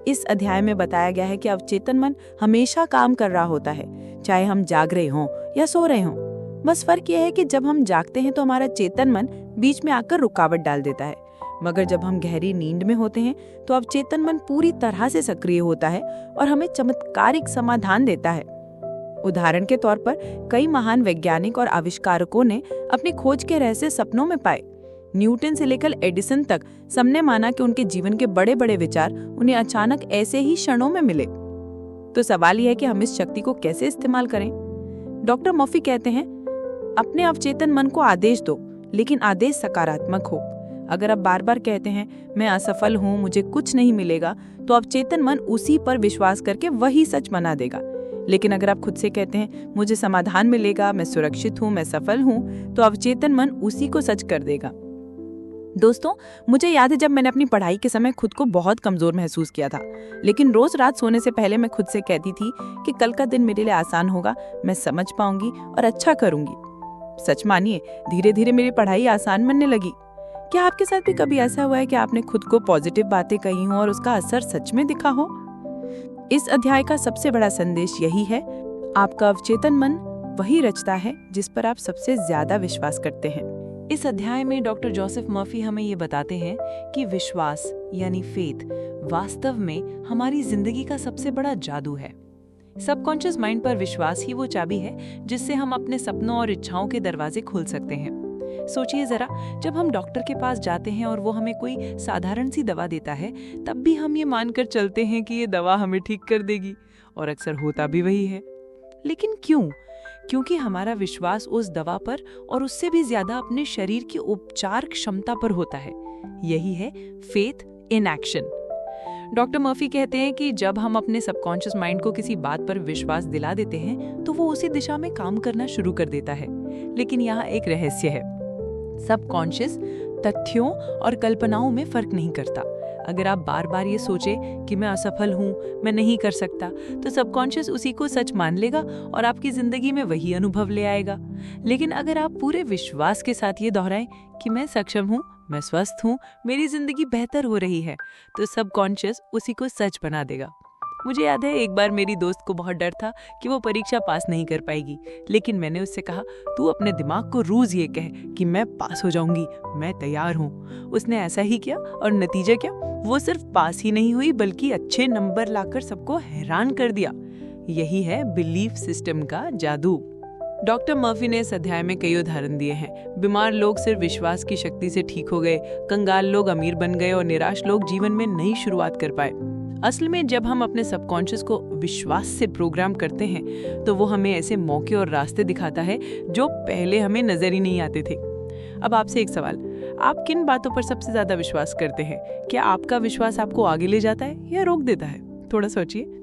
S3: इस अध्याय में बताया गया है कि अवचेतन मन हमेशा काम कर रहा होता है, चाहे हम जाग रहे हों या सो रहे हों। बस फर्क यह है कि जब हम जागते हैं तो हमारा चेतन मन बीच में आकर रुकावट डाल देता है, मगर जब हम गहरी नींद में होते हैं तो अवचेतन मन पूरी तरह से सक्रिय होता है और हमें चमत्कारिक समाधान देता है। उदाहरण के तौर पर कई महान वैज्ञानिक और आविष्कारकों ने अपनी खोज के रहस्य सपनों में पाए। न्यूटन से लेकर एडिसन तक सबने माना कि उनके जीवन के बड़े बड़े विचार उन्हें अचानक ऐसे ही क्षणों में मिले। तो सवाल यह है कि हम इस शक्ति को कैसे इस्तेमाल करें? डॉक्टर मर्फी कहते हैं, अपने अवचेतन मन को आदेश दो, लेकिन आदेश सकारात्मक हो। अगर आप बार बार कहते हैं मैं असफल हूँ, मुझे कुछ नहीं मिलेगा, तो अवचेतन मन उसी पर विश्वास करके वही सच बना देगा। लेकिन अगर आप खुद से कहते हैं मुझे समाधान मिलेगा, मैं सुरक्षित हूँ, मैं सफल हूँ, तो अवचेतन मन उसी को सच कर देगा। दोस्तों, मुझे याद है जब मैंने अपनी पढ़ाई के समय खुद को बहुत कमजोर महसूस किया था, लेकिन रोज रात सोने से पहले मैं खुद से कहती थी कि कल का दिन मेरे लिए आसान होगा, मैं समझ पाऊंगी और अच्छा करूंगी। सच मानिए, धीरे धीरे मेरी पढ़ाई आसान बनने लगी। क्या आपके साथ भी कभी ऐसा हुआ है कि आपने खुद को पॉजिटिव बातें कही हो और उसका असर सच में दिखा हो? इस अध्याय का सबसे बड़ा संदेश यही है, आपका अवचेतन मन वही रचता है जिस पर आप सबसे ज्यादा विश्वास करते हैं।
S1: इस अध्याय में डॉक्टर जोसेफ मर्फी हमें ये बताते हैं कि विश्वास यानी फेथ वास्तव में हमारी जिंदगी का सबसे बड़ा जादू है। सबकॉन्शियस माइंड पर विश्वास ही वो चाबी है जिससे हम अपने सपनों और इच्छाओं के दरवाजे खोल सकते हैं। सोचिए जरा, जब हम डॉक्टर के पास जाते हैं और वो हमें कोई साधारण सी दवा देता है, तब भी हम ये मानकर चलते हैं कि ये दवा हमें ठीक कर देगी, और अक्सर होता भी वही है। लेकिन क्यों? क्योंकि हमारा विश्वास उस दवा पर और उससे भी ज्यादा अपने शरीर की उपचार क्षमता पर होता है। यही है faith in action. Doctor Murphy कहते हैं कि जब हम अपने सबकॉन्शियस माइंड को किसी बात पर विश्वास दिला देते हैं तो वो उसी दिशा में काम करना शुरू कर देता है। लेकिन यहाँ एक रहस्य है, सबकॉन्शियस तथ्यों और कल्पनाओं में फर्क नहीं करता। अगर आप बार बार ये सोचें कि मैं असफल हूँ, मैं नहीं कर सकता, तो सबकॉन्शियस उसी को सच मान लेगा और आपकी जिंदगी में वही अनुभव ले आएगा। लेकिन अगर आप पूरे विश्वास के साथ ये दोहराएं कि मैं सक्षम हूँ, मैं स्वस्थ हूँ, मेरी जिंदगी बेहतर हो रही है, तो सबकॉन्शियस उसी को सच बना देगा। मुझे याद है एक बार मेरी दोस्त को बहुत डर था कि वो परीक्षा पास नहीं कर पाएगी, लेकिन मैंने उससे कहा, तू अपने दिमाग को रोज ये कह कि मैं पास हो जाऊंगी, मैं तैयार हूँ। उसने ऐसा ही किया और नतीजा क्या? वो सिर्फ पास ही नहीं हुई बल्कि अच्छे नंबर लाकर सबको हैरान कर दिया। यही है बिलीफ सिस्टम का जादू। डॉक्टर मर्फी ने इस अध्याय में कई उदाहरण दिए हैं। बीमार लोग सिर्फ विश्वास की शक्ति से ठीक हो गए, कंगाल लोग अमीर बन गए और निराश लोग जीवन में नई शुरुआत कर पाए। असल में जब हम अपने सबकॉन्शियस को विश्वास से प्रोग्राम करते हैं तो वो हमें ऐसे मौके और रास्ते दिखाता है जो पहले हमें नजर ही नहीं आते थे। अब आपसे एक सवाल, आप किन बातों पर सबसे ज्यादा विश्वास करते हैं? क्या आपका विश्वास आपको आगे ले जाता है या रोक देता है? थोड़ा सोचिए।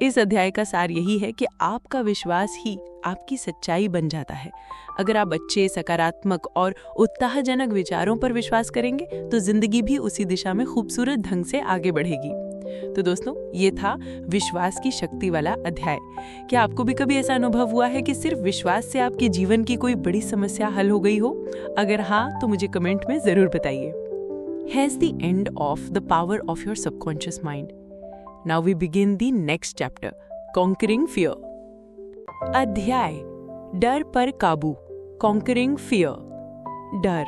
S1: इस अध्याय का सार यही है कि आपका विश्वास ही आपकी सच्चाई बन जाता है। अगर आप अच्छे, सकारात्मक और उत्साहजनक विचारों पर विश्वास करेंगे तो जिंदगी भी उसी दिशा में खूबसूरत ढंग से आगे बढ़ेगी।
S3: तो दोस्तों, ये था विश्वास की शक्ति वाला अध्याय। क्या आपको भी कभी ऐसा अनुभव हुआ है कि सिर्फ विश्वास से आपके जीवन की कोई बड़ी समस्या हल हो गई हो? अगर हाँ, तो मुझे कमेंट में जरूर बताइए। Has the end of the power of your subconscious mind. Now we begin the next chapter, Conquering Fear. अध्याय डर पर काबू, Conquering Fear. डर,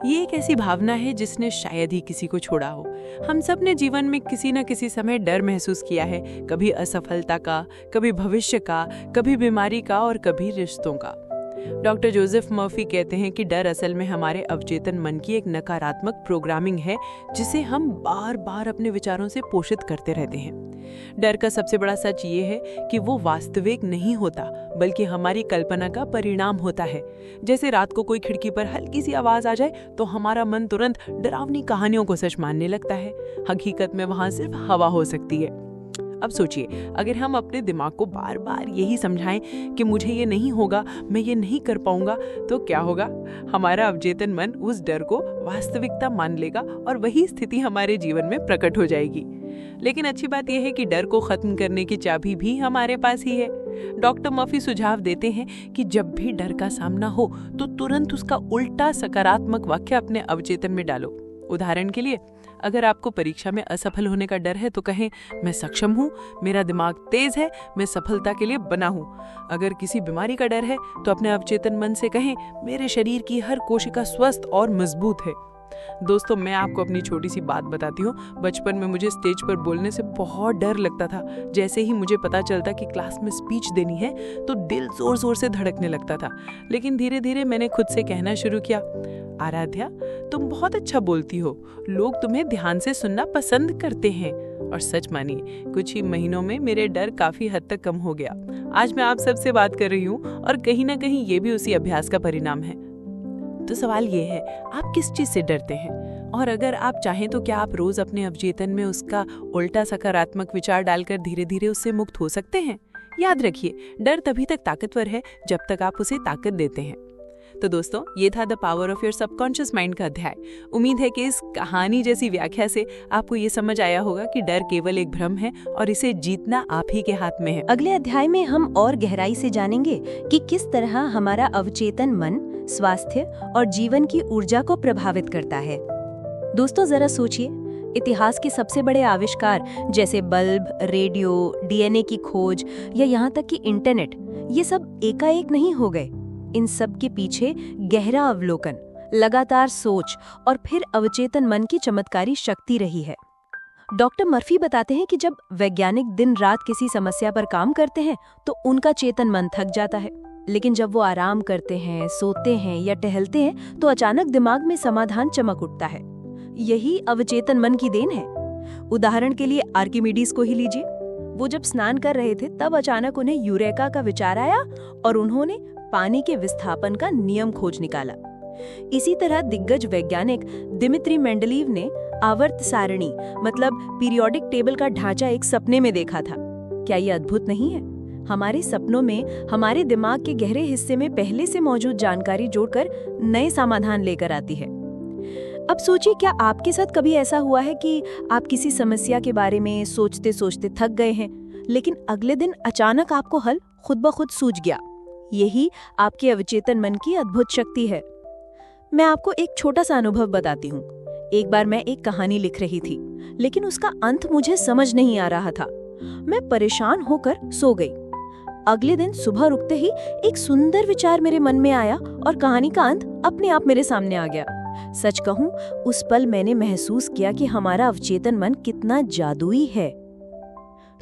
S3: ये एक ऐसी भावना है जिसने शायद ही किसी को छोड़ा हो। हम सब ने जीवन में किसी न किसी समय डर महसूस किया है, कभी असफलता का, कभी भविष्य का, कभी बीमारी का और कभी रिश्तों का। डॉक्टर जोसेफ मर्फी कहते हैं कि डर असल में हमारे अवचेतन मन की एक नकारात्मक प्रोग्रामिंग है जिसे हम बार बार अपने विचारों से पोषित करते रहते हैं। डर का सबसे बड़ा सच ये है कि वो वास्तविक नहीं होता, बल्कि हमारी कल्पना का परिणाम होता है। जैसे रात को कोई खिड़की पर हल्की सी आवाज आ जाए तो हमारा मन तुरंत डरावनी कहानियों को सच मानने लगता है। हकीकत में वहां सिर्फ हवा हो सकती है। अब सोचिए, अगर हम अपने दिमाग को बार बार यही समझाएं कि मुझे ये नहीं होगा, मैं ये नहीं कर पाऊंगा, तो क्या होगा? हमारा अवचेतन मन उस डर को वास्तविकता मान लेगा और वही स्थिति हमारे जीवन में प्रकट हो जाएगी। लेकिन अच्छी बात यह है कि डर को खत्म करने की चाबी भी हमारे पास ही है। डॉक्टर मर्फी सुझाव देते हैं कि जब भी डर का सामना हो तो तुरंत उसका उल्टा सकारात्मक वाक्य अपने अवचेतन में डालो। उदाहरण के लिए, अगर आपको परीक्षा में असफल होने का डर है तो कहें, मैं सक्षम हूँ, मेरा दिमाग तेज है, मैं सफलता के लिए बना हूँ। अगर किसी बीमारी का डर है तो अपने अवचेतन मन से कहें, मेरे शरीर की हर कोशिका स्वस्थ और मजबूत है। दोस्तों, मैं आपको अपनी छोटी सी बात बताती हूँ। बचपन में मुझे स्टेज पर बोलने से बहुत डर लगता था। जैसे ही मुझे पता चलता कि क्लास में स्पीच देनी है तो दिल जोर जोर से धड़कने लगता था। लेकिन धीरे धीरे मैंने खुद से कहना शुरू किया, आराध्या, तुम बहुत अच्छा बोलती हो, लोग तुम्हें ध्यान से सुनना पसंद करते हैं। और सच मानिए, कुछ ही महीनों में मेरे डर काफी हद तक कम हो गया। आज मैं आप सबसे बात कर रही हूँ और कहीं ना कहीं ये भी उसी अभ्यास का परिणाम है। तो सवाल ये है, आप किस चीज से डरते हैं? और अगर आप चाहें तो क्या आप रोज अपने अवचेतन में उसका उल्टा सकारात्मक विचार डालकर धीरे धीरे उससे मुक्त हो सकते हैं? याद रखिए, डर तभी तक ताकतवर है जब तक आप उसे ताकत देते हैं। तो दोस्तों, ये था the power of your subconscious mind का अध्याय। उम्मीद है कि इस कहानी जैसी व्याख्या से आपको ये समझ आया होगा कि डर केवल एक भ्रम है और इसे जीतना आप ही के हाथ में है।
S1: अगले अध्याय में हम और गहराई से जानेंगे कि किस तरह हमारा अवचेतन मन स्वास्थ्य और जीवन की ऊर्जा को प्रभावित करता है। दोस्तों, जरा सोचिए, इतिहास के सबसे बड़े आविष्कार जैसे बल्ब, रेडियो, डीएनए की खोज या यहाँ तक कि इंटरनेट, ये सब एकाएक नहीं हो गए। इन सब के पीछे गहरा अवलोकन, लगातार सोच और फिर अवचेतन मन की चमत्कारी शक्ति रही है। डॉक्टर मर्फी बताते हैं कि जब वैज्ञानिक दिन रात किसी समस्या पर काम करते हैं तो उनका चेतन मन थक जाता है, लेकिन जब वो आराम करते हैं, सोते हैं या टहलते हैं तो अचानक दिमाग में समाधान चमक उठता है। यही अवचेतन मन की देन है। उदाहरण के लिए आर्किमिडीज को ही लीजिए। वो जब स्नान कर रहे थे तब अचानक उन्हें यूरेका का विचार आया और उन्होंने पानी के विस्थापन का नियम खोज निकाला। इसी तरह दिग्गज वैज्ञानिक दिमित्री मेंडलीव ने आवर्त सारणी मतलब पीरियोडिक टेबल का ढांचा एक सपने में देखा था। क्या ये अद्भुत नहीं है? हमारे सपनों में हमारे दिमाग के गहरे हिस्से में पहले से मौजूद जानकारी जोड़कर नए समाधान लेकर आती है। अब सोचिए, क्या आपके साथ कभी ऐसा हुआ है कि आप किसी समस्या के बारे में सोचते सोचते थक गए हैं, लेकिन अगले दिन अचानक आपको हल खुद ब खुद सूझ गया? यही आपके अवचेतन मन की अद्भुत शक्ति है। मैं आपको एक छोटा सा अनुभव बताती हूँ। एक बार मैं एक कहानी लिख रही थी, लेकिन उसका अंत मुझे समझ नहीं आ रहा था। मैं परेशान होकर सो गई। अगले दिन सुबह रुकते ही एक सुंदर विचार मेरे मन में आया और कहानी का अंत अपने आप मेरे सामने आ गया। सच कहूं, उस पल मैंने महसूस किया कि हमारा अवचेतन मन कितना जादुई है।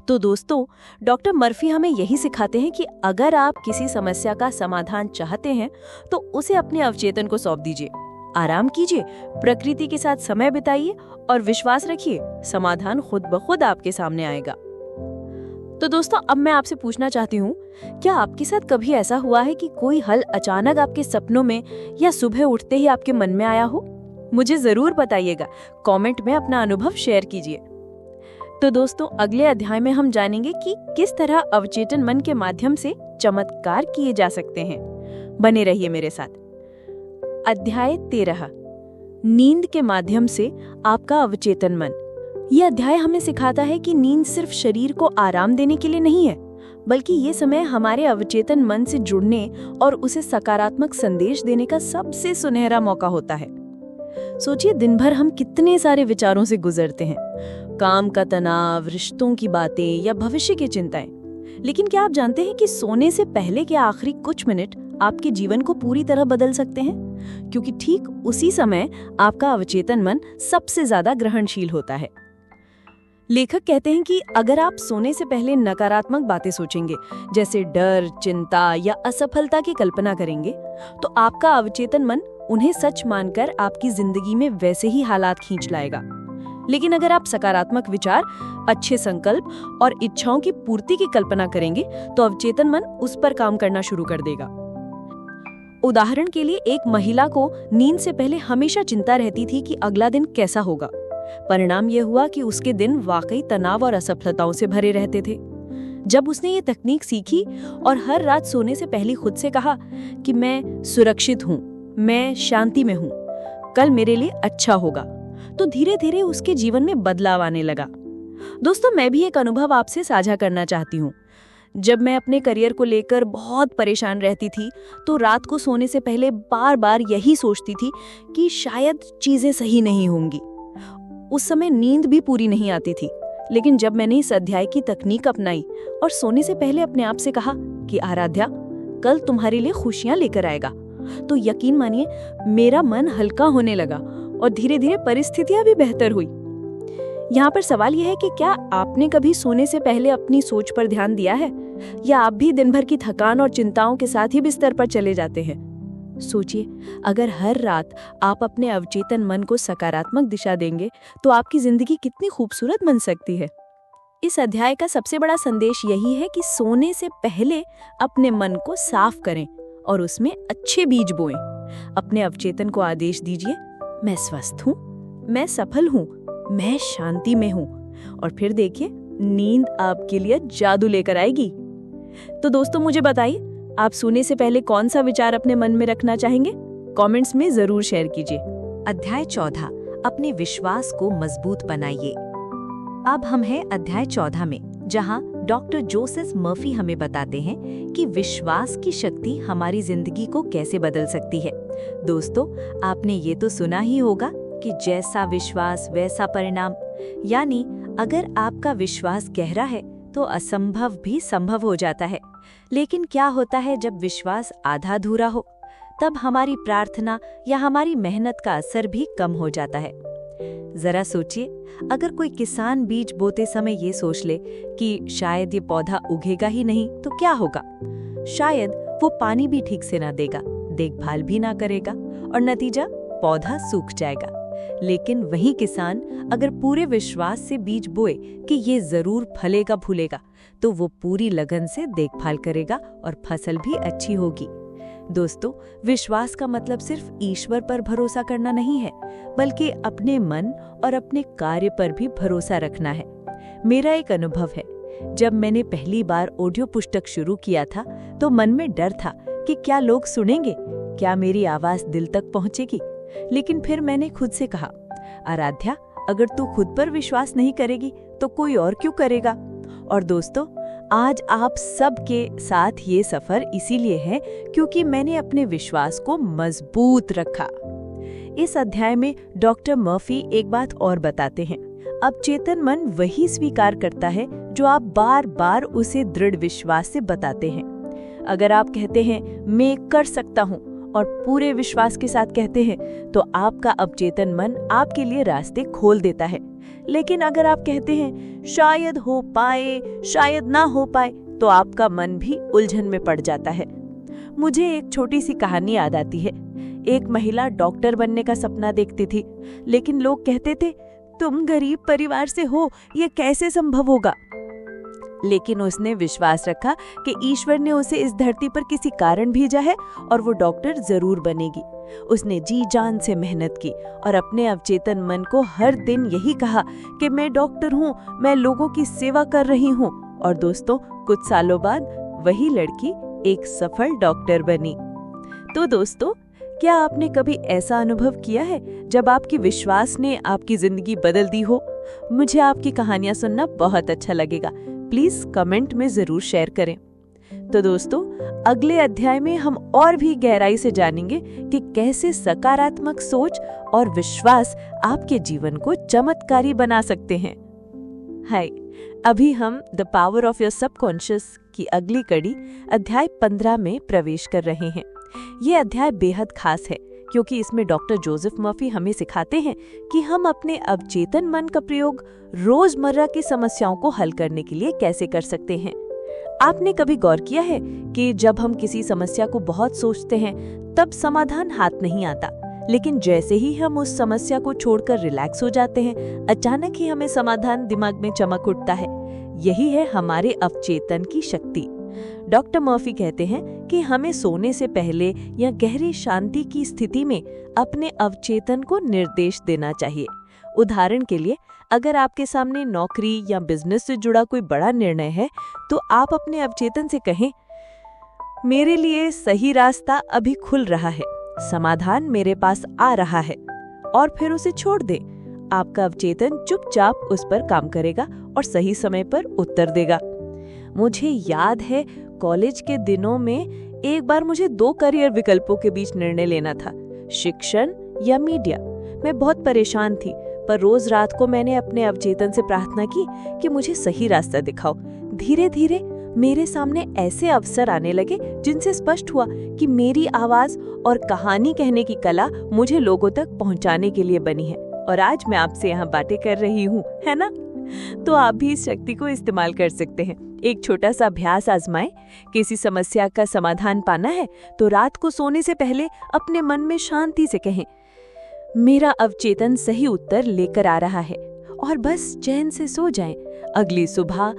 S1: तो दोस्तों, डॉक्टर मर्फी हमें यही सिखाते हैं कि अगर आप किसी समस्या का समाधान चाहते हैं तो उसे अपने अवचेतन को सौंप दीजिए। आराम कीजिए, प्रकृति के साथ समय बिताइए और विश्वास रखिए, समाधान खुद ब खुद आपके सामने आएगा। तो दोस्तों, अब मैं आपसे पूछना चाहती हूँ, क्या आपके साथ कभी ऐसा हुआ है कि कोई हल अचानक आपके सपनों में या सुबह उठते ही आपके मन में आया हो? मुझे जरूर बताइएगा, कमेंट में अपना अनुभव शेयर कीजिए। तो दोस्तों, अगले अध्याय में हम जानेंगे कि किस तरह अवचेतन मन के माध्यम से चमत्कार किए जा सकते हैं। बने रहिए मेरे साथ। अध्याय 13, नींद के माध्यम से आपका अवचेतन मन। ये अध्याय हमें सिखाता है कि नींद सिर्फ शरीर को आराम देने के लिए नहीं है, बल्कि ये समय हमारे अवचेतन मन से जुड़ने और उसे सकारात्मक संदेश देने का सबसे सुनहरा मौका होता है। सोचिए, दिन भर हम कितने सारे विचारों से गुजरते हैं, काम का तनाव, रिश्तों की बातें या भविष्य की चिंताएं। लेकिन क्या आप जानते हैं कि सोने से पहले के आखिरी कुछ मिनट आपके जीवन को पूरी तरह बदल सकते हैं? क्योंकि ठीक उसी समय आपका अवचेतन मन सबसे ज्यादा ग्रहणशील होता है। लेखक कहते हैं कि अगर आप सोने से पहले नकारात्मक बातें सोचेंगे, जैसे डर, चिंता या असफलता की कल्पना करेंगे, तो आपका अवचेतन मन उन्हें सच मानकर आपकी जिंदगी में वैसे ही हालात खींच लाएगा। लेकिन अगर आप सकारात्मक विचार, अच्छे संकल्प और इच्छाओं की पूर्ति की कल्पना करेंगे, तो अवचेतन मन उस पर काम करना शुरू कर देगा। उदाहरण के लिए, एक महिला को नींद से पहले हमेशा चिंता रहती थी कि अगला दिन कैसा होगा। परिणाम यह हुआ कि उसके दिन वाकई तनाव और असफलताओं से भरे रहते थे। जब उसने ये तकनीक सीखी और हर रात सोने से पहले खुद से कहा कि मैं सुरक्षित हूँ, मैं शांति में हूँ, कल मेरे लिए अच्छा होगा, तो धीरे धीरे उसके जीवन में बदलाव आने लगा। दोस्तों, मैं भी एक अनुभव आपसे साझा करना चाहती हूँ। जब मैं अपने करियर को लेकर बहुत परेशान रहती थी, तो रात को सोने से पहले बार बार यही सोचती थी कि शायद चीजें सही नहीं होंगी। उस समय नींद भी पूरी नहीं आती थी। लेकिन जब मैंने इस अध्याय की तकनीक अपनाई और सोने से पहले अपने आप से कहा कि आराध्या, कल तुम्हारे लिए खुशियां लेकर आएगा, तो यकीन मानिए मेरा मन हल्का होने लगा और धीरे धीरे परिस्थितियां भी बेहतर हुई। यहाँ पर सवाल यह है कि क्या आपने कभी सोने से पहले अपनी सोच पर ध्यान दिया है, या आप भी दिन भर की थकान और चिंताओं के साथ ही बिस्तर पर चले जाते हैं? सोचिए, अगर हर रात आप अपने अवचेतन मन को सकारात्मक दिशा देंगे, तो आपकी जिंदगी कितनी खूबसूरत बन सकती है। इस अध्याय का सबसे बड़ा संदेश यही है कि सोने से पहले अपने मन को साफ करें और उसमें अच्छे बीज बोएं। अपने अवचेतन को आदेश दीजिए, मैं स्वस्थ हूँ, मैं सफल हूँ, मैं शांति में हूँ, और फिर देखिए नींद आपके लिए जादू लेकर आएगी। तो दोस्तों, मुझे बताइए, आप सोने से पहले कौन सा विचार अपने मन में रखना चाहेंगे? कमेंट्स में जरूर शेयर कीजिए।
S2: अध्याय 14, अपने विश्वास को मजबूत बनाइए। अब हम हैं अध्याय 14 में, जहां डॉक्टर जोसेफ मर्फी हमें बताते हैं कि विश्वास की शक्ति हमारी जिंदगी को कैसे बदल सकती है। दोस्तों, आपने ये तो सुना ही होगा कि जैसा विश्वास वैसा परिणाम। यानी अगर आपका विश्वास गहरा है तो असंभव भी संभव हो जाता है। लेकिन क्या होता है जब विश्वास आधा अधूरा हो? तब हमारी प्रार्थना या हमारी मेहनत का असर भी कम हो जाता है। जरा सोचिए, अगर कोई किसान बीज बोते समय ये सोच ले कि शायद ये पौधा उगेगा ही नहीं, तो क्या होगा? शायद वो पानी भी ठीक से ना देगा, देखभाल भी ना करेगा, और नतीजा पौधा सूख जाएगा। लेकिन वही किसान अगर पूरे विश्वास से बीज बोए कि ये जरूर फलेगा फूलेगा, तो वो पूरी लगन से देखभाल करेगा और फसल भी अच्छी होगी। दोस्तों, विश्वास का मतलब सिर्फ ईश्वर पर भरोसा करना नहीं है, बल्कि अपने मन और अपने कार्य पर भी भरोसा रखना है। मेरा एक अनुभव है, जब मैंने पहली बार ऑडियो पुस्तक शुरू किया था, तो मन में डर था कि क्या लोग सुनेंगे, क्या मेरी आवाज दिल तक पहुंचेगी। लेकिन फिर मैंने खुद से कहा, आराध्या, अगर तू खुद पर विश्वास नहीं करेगी तो कोई और क्यों करेगा? और दोस्तों, आज आप सबके साथ ये सफर इसीलिए है क्योंकि मैंने अपने विश्वास को मजबूत रखा। इस अध्याय में डॉक्टर मर्फी एक बात और बताते हैं। अब चेतन मन वही स्वीकार करता है जो आप बार बार उसे दृढ़ विश्वास से बताते हैं। अगर आप कहते हैं मैं कर सकता हूँ और पूरे विश्वास के साथ कहते हैं, तो आपका अवचेतन मन आपके लिए रास्ते खोल देता है। लेकिन अगर आप कहते हैं शायद हो पाए, शायद ना हो पाए, तो आपका मन भी उलझन में पड़ जाता है। मुझे एक छोटी सी कहानी याद आती है। एक महिला डॉक्टर बनने का सपना देखती थी, लेकिन लोग कहते थे तुम गरीब परिवार से हो, ये कैसे संभव होगा? लेकिन उसने विश्वास रखा कि ईश्वर ने उसे इस धरती पर किसी कारण भेजा है और वो डॉक्टर जरूर बनेगी। उसने जी जान से मेहनत की और अपने अवचेतन मन को हर दिन यही कहा कि मैं डॉक्टर हूँ, मैं लोगों की सेवा कर रही हूँ। और दोस्तों, कुछ सालों बाद वही लड़की एक सफल डॉक्टर बनी। तो दोस्तों, क्या आपने कभी ऐसा अनुभव किया है जब आपकी विश्वास ने आपकी जिंदगी बदल दी हो?
S1: मुझे आपकी कहानियां सुनना बहुत अच्छा लगेगा। प्लीज कमेंट में जरूर शेयर करें। तो दोस्तों, अगले अध्याय में हम और भी गहराई से जानेंगे कि कैसे सकारात्मक सोच और विश्वास आपके जीवन को चमत्कारी बना सकते हैं। हाय, अभी हम the power of your subconscious की अगली कड़ी अध्याय 15 में प्रवेश कर रहे हैं। ये अध्याय बेहद खास है क्योंकि इसमें डॉक्टर जोसेफ मर्फी हमें सिखाते हैं कि हम अपने अवचेतन मन का प्रयोग रोजमर्रा की समस्याओं को हल करने के लिए कैसे कर सकते हैं। आपने कभी गौर किया है कि जब हम किसी समस्या को बहुत सोचते हैं तब समाधान हाथ नहीं आता, लेकिन जैसे ही हम उस समस्या को छोड़कर रिलैक्स हो जाते हैं, अचानक ही हमें समाधान दिमाग में चमक उठता है। यही है हमारे अवचेतन की शक्ति। डॉक्टर मर्फी कहते हैं कि हमें सोने से पहले या गहरी शांति की स्थिति में अपने अवचेतन को निर्देश देना चाहिए। उदाहरण के लिए, अगर आपके सामने नौकरी या बिजनेस से जुड़ा कोई बड़ा निर्णय है, तो आप अपने अवचेतन से कहें, मेरे लिए सही रास्ता अभी खुल रहा है, समाधान मेरे पास आ रहा है, और फिर उसे छोड़ दें। आपका अवचेतन चुपचाप उस पर काम करेगा और सही समय पर उत्तर देगा। मुझे याद है कॉलेज के दिनों में एक बार मुझे 2 करियर विकल्पों के बीच निर्णय लेना था, शिक्षण या मीडिया। मैं बहुत परेशान थी, पर रोज रात को मैंने अपने अवचेतन से प्रार्थना की कि मुझे सही रास्ता दिखाओ। धीरे धीरे मेरे सामने ऐसे अवसर आने लगे जिनसे स्पष्ट हुआ कि मेरी आवाज और कहानी कहने की कला मुझे लोगों तक पहुंचाने के लिए बनी है, और आज मैं आपसे यहाँ बातें कर रही हूँ, है ना? तो आप भी इस शक्ति को इस्तेमाल कर सकते हैं। एक छोटा सा अभ्यास आजमाएं। किसी समस्या का समाधान पाना है तो रात को सोने से पहले अपने मन में शांति से कहें, मेरा अवचेतन सही उत्तर लेकर आ रहा है, और बस चैन से सो जाएं। अगली सुबह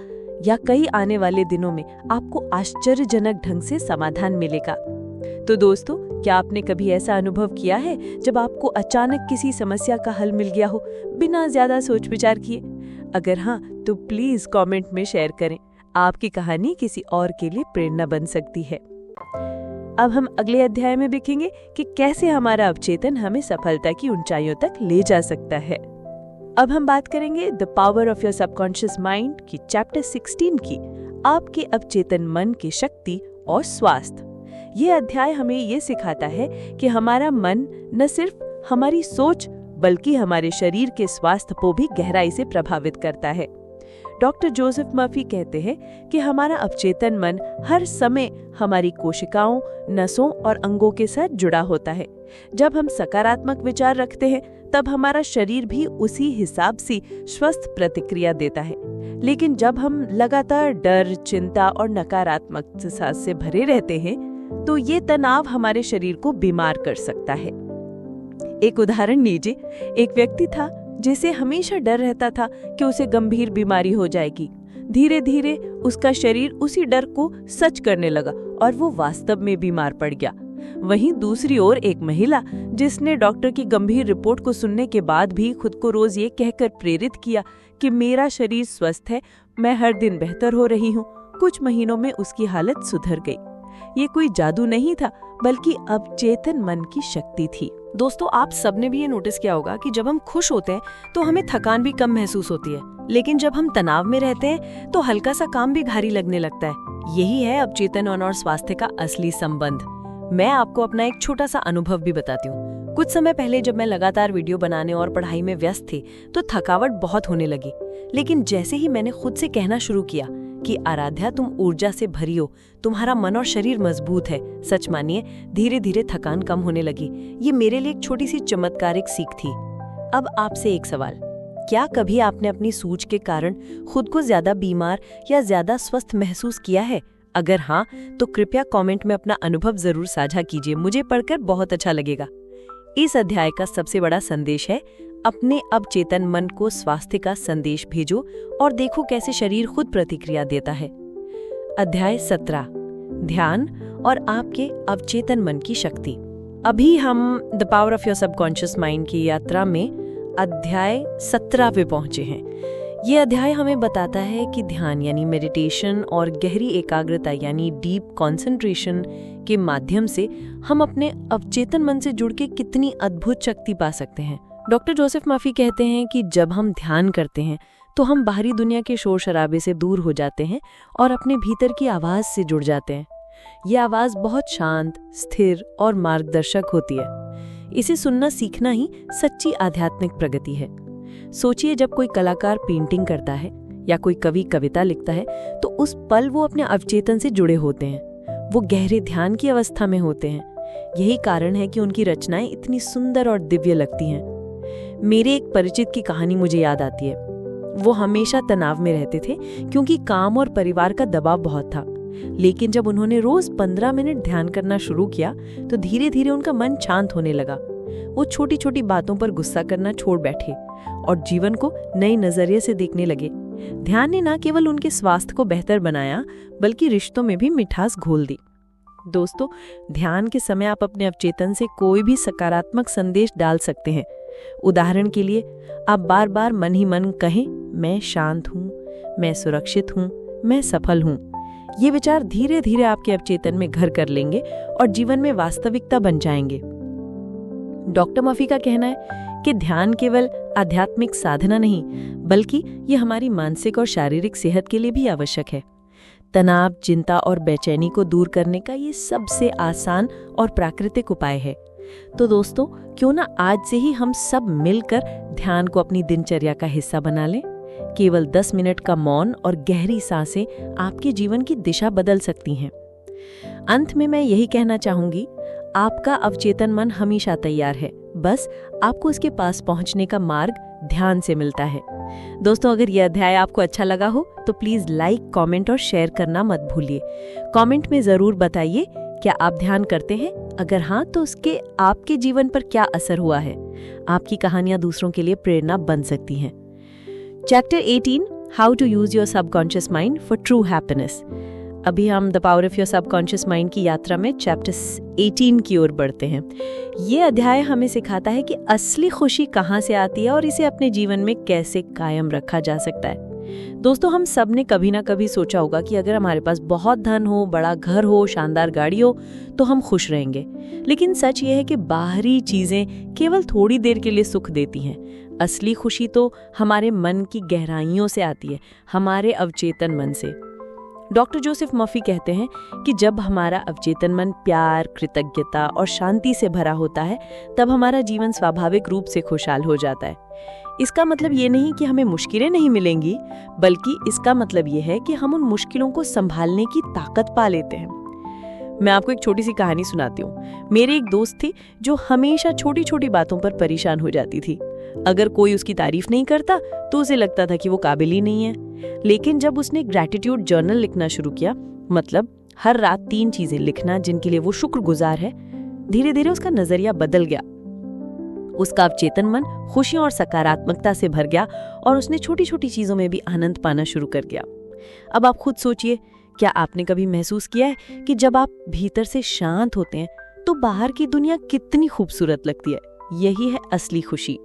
S1: या कई आने वाले दिनों में आपको आश्चर्यजनक ढंग से समाधान मिलेगा। तो दोस्तों, क्या आपने कभी ऐसा अनुभव किया है जब आपको अचानक किसी समस्या का हल मिल गया हो, बिना ज्यादा सोच विचार किए? अगर हाँ, तो प्लीज कमेंट में शेयर करें। आपकी कहानी किसी और के लिए प्रेरणा बन सकती है। अब हम अगले अध्याय में देखेंगे कि कैसे हमारा अवचेतन हमें सफलता की ऊंचाइयों तक ले जा सकता है। अब हम बात करेंगे the power of your subconscious mind की चैप्टर 16 की, आपके अवचेतन मन की शक्ति और स्वास्थ्य। ये अध्याय हमें ये सिखाता है कि हमारा मन न सिर्फ हमारी सोच बल्कि हमारे शरीर के स्वास्थ्य को भी गहराई से प्रभावित करता है। डॉक्टर जोसेफ मर्फी कहते हैं कि हमारा अवचेतन मन हर समय हमारी कोशिकाओं, नसों और अंगों के साथ जुड़ा होता है। जब हम सकारात्मक विचार रखते हैं तब हमारा शरीर भी उसी हिसाब से स्वस्थ प्रतिक्रिया देता है। लेकिन जब हम लगातार डर, चिंता और नकारात्मकता से भरे रहते हैं तो ये तनाव हमारे शरीर को बीमार कर सकता है। एक उदाहरण लीजिए, एक व्यक्ति था जिसे हमेशा डर रहता था कि उसे गंभीर बीमारी हो जाएगी। धीरे धीरे उसका शरीर उसी डर को सच करने लगा और वो वास्तव में बीमार पड़ गया। वहीं दूसरी ओर एक महिला जिसने डॉक्टर की गंभीर रिपोर्ट को सुनने के बाद भी खुद को रोज ये कहकर प्रेरित किया कि मेरा शरीर स्वस्थ है, मैं हर दिन बेहतर हो रही हूँ, कुछ महीनों में उसकी हालत सुधर गई। ये कोई जादू नहीं था, बल्कि अवचेतन मन की शक्ति थी।
S3: दोस्तों, आप सबने भी ये नोटिस किया होगा कि जब हम खुश होते हैं तो हमें थकान भी कम महसूस होती है, लेकिन जब हम तनाव में रहते हैं तो हल्का सा काम भी भारी लगने लगता है। यही है अवचेतन और स्वास्थ्य का असली संबंध। मैं आपको अपना एक छोटा सा अनुभव भी बताती हूँ। कुछ समय पहले जब मैं लगातार वीडियो बनाने और पढ़ाई में व्यस्त थी तो थकावट बहुत होने लगी, लेकिन जैसे ही मैंने खुद से कहना शुरू किया कि आराध्या, तुम ऊर्जा से भरी हो, तुम्हारा मन और शरीर मजबूत है, सच मानिए धीरे धीरे थकान कम होने लगी। ये मेरे लिए एक छोटी सी चमत्कारिक सीख थी। अब आपसे एक सवाल, क्या कभी आपने अपनी सोच के कारण खुद को ज्यादा बीमार या ज्यादा स्वस्थ महसूस किया है? अगर हाँ, तो कृपया कमेंट में अपना अनुभव जरूर साझा कीजिए, मुझे पढ़कर बहुत अच्छा लगेगा। इस अध्याय का सबसे बड़ा संदेश है, अपने अवचेतन मन को स्वास्थ्य का संदेश भेजो और देखो कैसे शरीर खुद प्रतिक्रिया देता है। अध्याय 17, ध्यान और आपके अवचेतन मन की शक्ति। अभी हम the power of your subconscious mind की यात्रा में अध्याय 17 पे पहुंचे हैं। ये अध्याय हमें बताता है कि ध्यान यानी मेडिटेशन और गहरी एकाग्रता यानी डीप कंसंट्रेशन के माध्यम से हम अपने अवचेतन मन से जुड़ के कितनी अद्भुत शक्ति पा सकते हैं।
S1: डॉक्टर जोसेफ मर्फी कहते हैं कि जब हम ध्यान करते हैं तो हम बाहरी दुनिया के शोर शराबे से दूर हो जाते हैं और अपने भीतर की आवाज से जुड़ जाते हैं। ये आवाज बहुत शांत, स्थिर और मार्गदर्शक होती है। इसे सुनना सीखना ही सच्ची आध्यात्मिक प्रगति है। सोचिए, जब कोई कलाकार पेंटिंग करता है या कोई कवि कविता लिखता है तो उस पल वो अपने अवचेतन से जुड़े होते हैं। वो गहरे ध्यान की अवस्था में होते हैं। यही कारण है कि उनकी रचनाएं इतनी सुंदर और दिव्य लगती हैं। मेरे एक परिचित की कहानी मुझे याद आती है। वो हमेशा तनाव में रहते थे क्योंकि काम और परिवार का दबाव बहुत था। लेकिन जब उन्होंने रोज 15 मिनट ध्यान करना शुरू किया तो धीरे धीरे उनका मन शांत होने लगा। वो छोटी छोटी बातों पर गुस्सा करना छोड़ बैठे और जीवन को नए नजरिए से देखने लगे। ध्यान ने न केवल उनके स्वास्थ्य को बेहतर बनाया बल्कि रिश्तों में भी मिठास घोल दी। दोस्तों, ध्यान के समय आप अपने अवचेतन से कोई भी सकारात्मक संदेश डाल सकते हैं। उदाहरण के लिए, आप बार बार मन ही मन कहें, मैं शांत हूँ, मैं सुरक्षित हूँ, मैं सफल हूँ। ये विचार धीरे धीरे आपके अवचेतन में घर कर लेंगे और जीवन में वास्तविकता बन जाएंगे। डॉक्टर मर्फी का कहना है कि ध्यान केवल आध्यात्मिक साधना नहीं बल्कि ये हमारी मानसिक और शारीरिक सेहत के लिए भी आवश्यक है। तनाव, चिंता और बेचैनी को दूर करने का ये सबसे आसान और प्राकृतिक उपाय है। तो दोस्तों, क्यों ना आज से ही हम सब मिलकर ध्यान को अपनी दिनचर्या का हिस्सा बना लें। केवल 10 मिनट का मौन और गहरी सांसें आपके जीवन की दिशा बदल सकती हैं। अंत में मैं यही कहना चाहूंगी, आपका अवचेतन मन हमेशा तैयार है, बस आपको उसके पास पहुंचने का मार्ग ध्यान से मिलता है। दोस्तों, अगर यह अध्याय आपको अच्छा लगा हो तो प्लीज लाइक, कमेंट और शेयर करना मत भूलिए। कमेंट में जरूर बताइए, क्या आप ध्यान करते हैं? अगर हाँ, तो उसके आपके जीवन पर क्या असर हुआ है? आपकी कहानियां दूसरों के लिए प्रेरणा बन सकती हैं। Chapter 18, how to use your subconscious mind for true happiness. अभी हम the power of your subconscious mind की यात्रा में चैप्टर 18 की ओर बढ़ते हैं। ये अध्याय हमें सिखाता है कि असली खुशी कहाँ से आती है और इसे अपने जीवन में कैसे कायम रखा जा सकता है। दोस्तों, हम सब ने कभी ना कभी सोचा होगा कि अगर हमारे पास बहुत धन हो, बड़ा घर हो, शानदार गाड़ी हो तो हम खुश रहेंगे। लेकिन सच ये है कि बाहरी चीजें केवल थोड़ी देर के लिए सुख देती हैं। असली खुशी तो हमारे मन की गहराइयों से आती है, हमारे अवचेतन मन से। डॉक्टर जोसेफ मर्फी कहते हैं कि जब हमारा अवचेतन मन प्यार, कृतज्ञता और शांति से भरा होता है तब हमारा जीवन स्वाभाविक रूप से खुशहाल हो जाता है। इसका मतलब ये नहीं कि हमें मुश्किलें नहीं मिलेंगी, बल्कि इसका मतलब ये है कि हम उन मुश्किलों को संभालने की ताकत पा लेते हैं। मैं आपको एक छोटी सी कहानी सुनाती हूँ। मेरे एक दोस्त थी जो हमेशा छोटी छोटी बातों पर परेशान हो जाती थी। अगर कोई उसकी तारीफ नहीं करता तो उसे लगता था कि वो काबिल ही नहीं है। लेकिन जब उसने ग्रैटिट्यूड जर्नल लिखना शुरू किया, मतलब हर रात 3 चीजें लिखना जिनके लिए वो शुक्रगुजार है, धीरे धीरे उसका नजरिया बदल गया। उसका अवचेतन मन खुशियों और सकारात्मकता से भर गया और उसने छोटी छोटी चीजों में भी आनंद पाना शुरू कर दिया। अब आप खुद सोचिए, क्या आपने कभी महसूस किया है कि जब आप भीतर से शांत होते हैं तो बाहर की दुनिया कितनी खूबसूरत लगती है? यही है असली खुशी।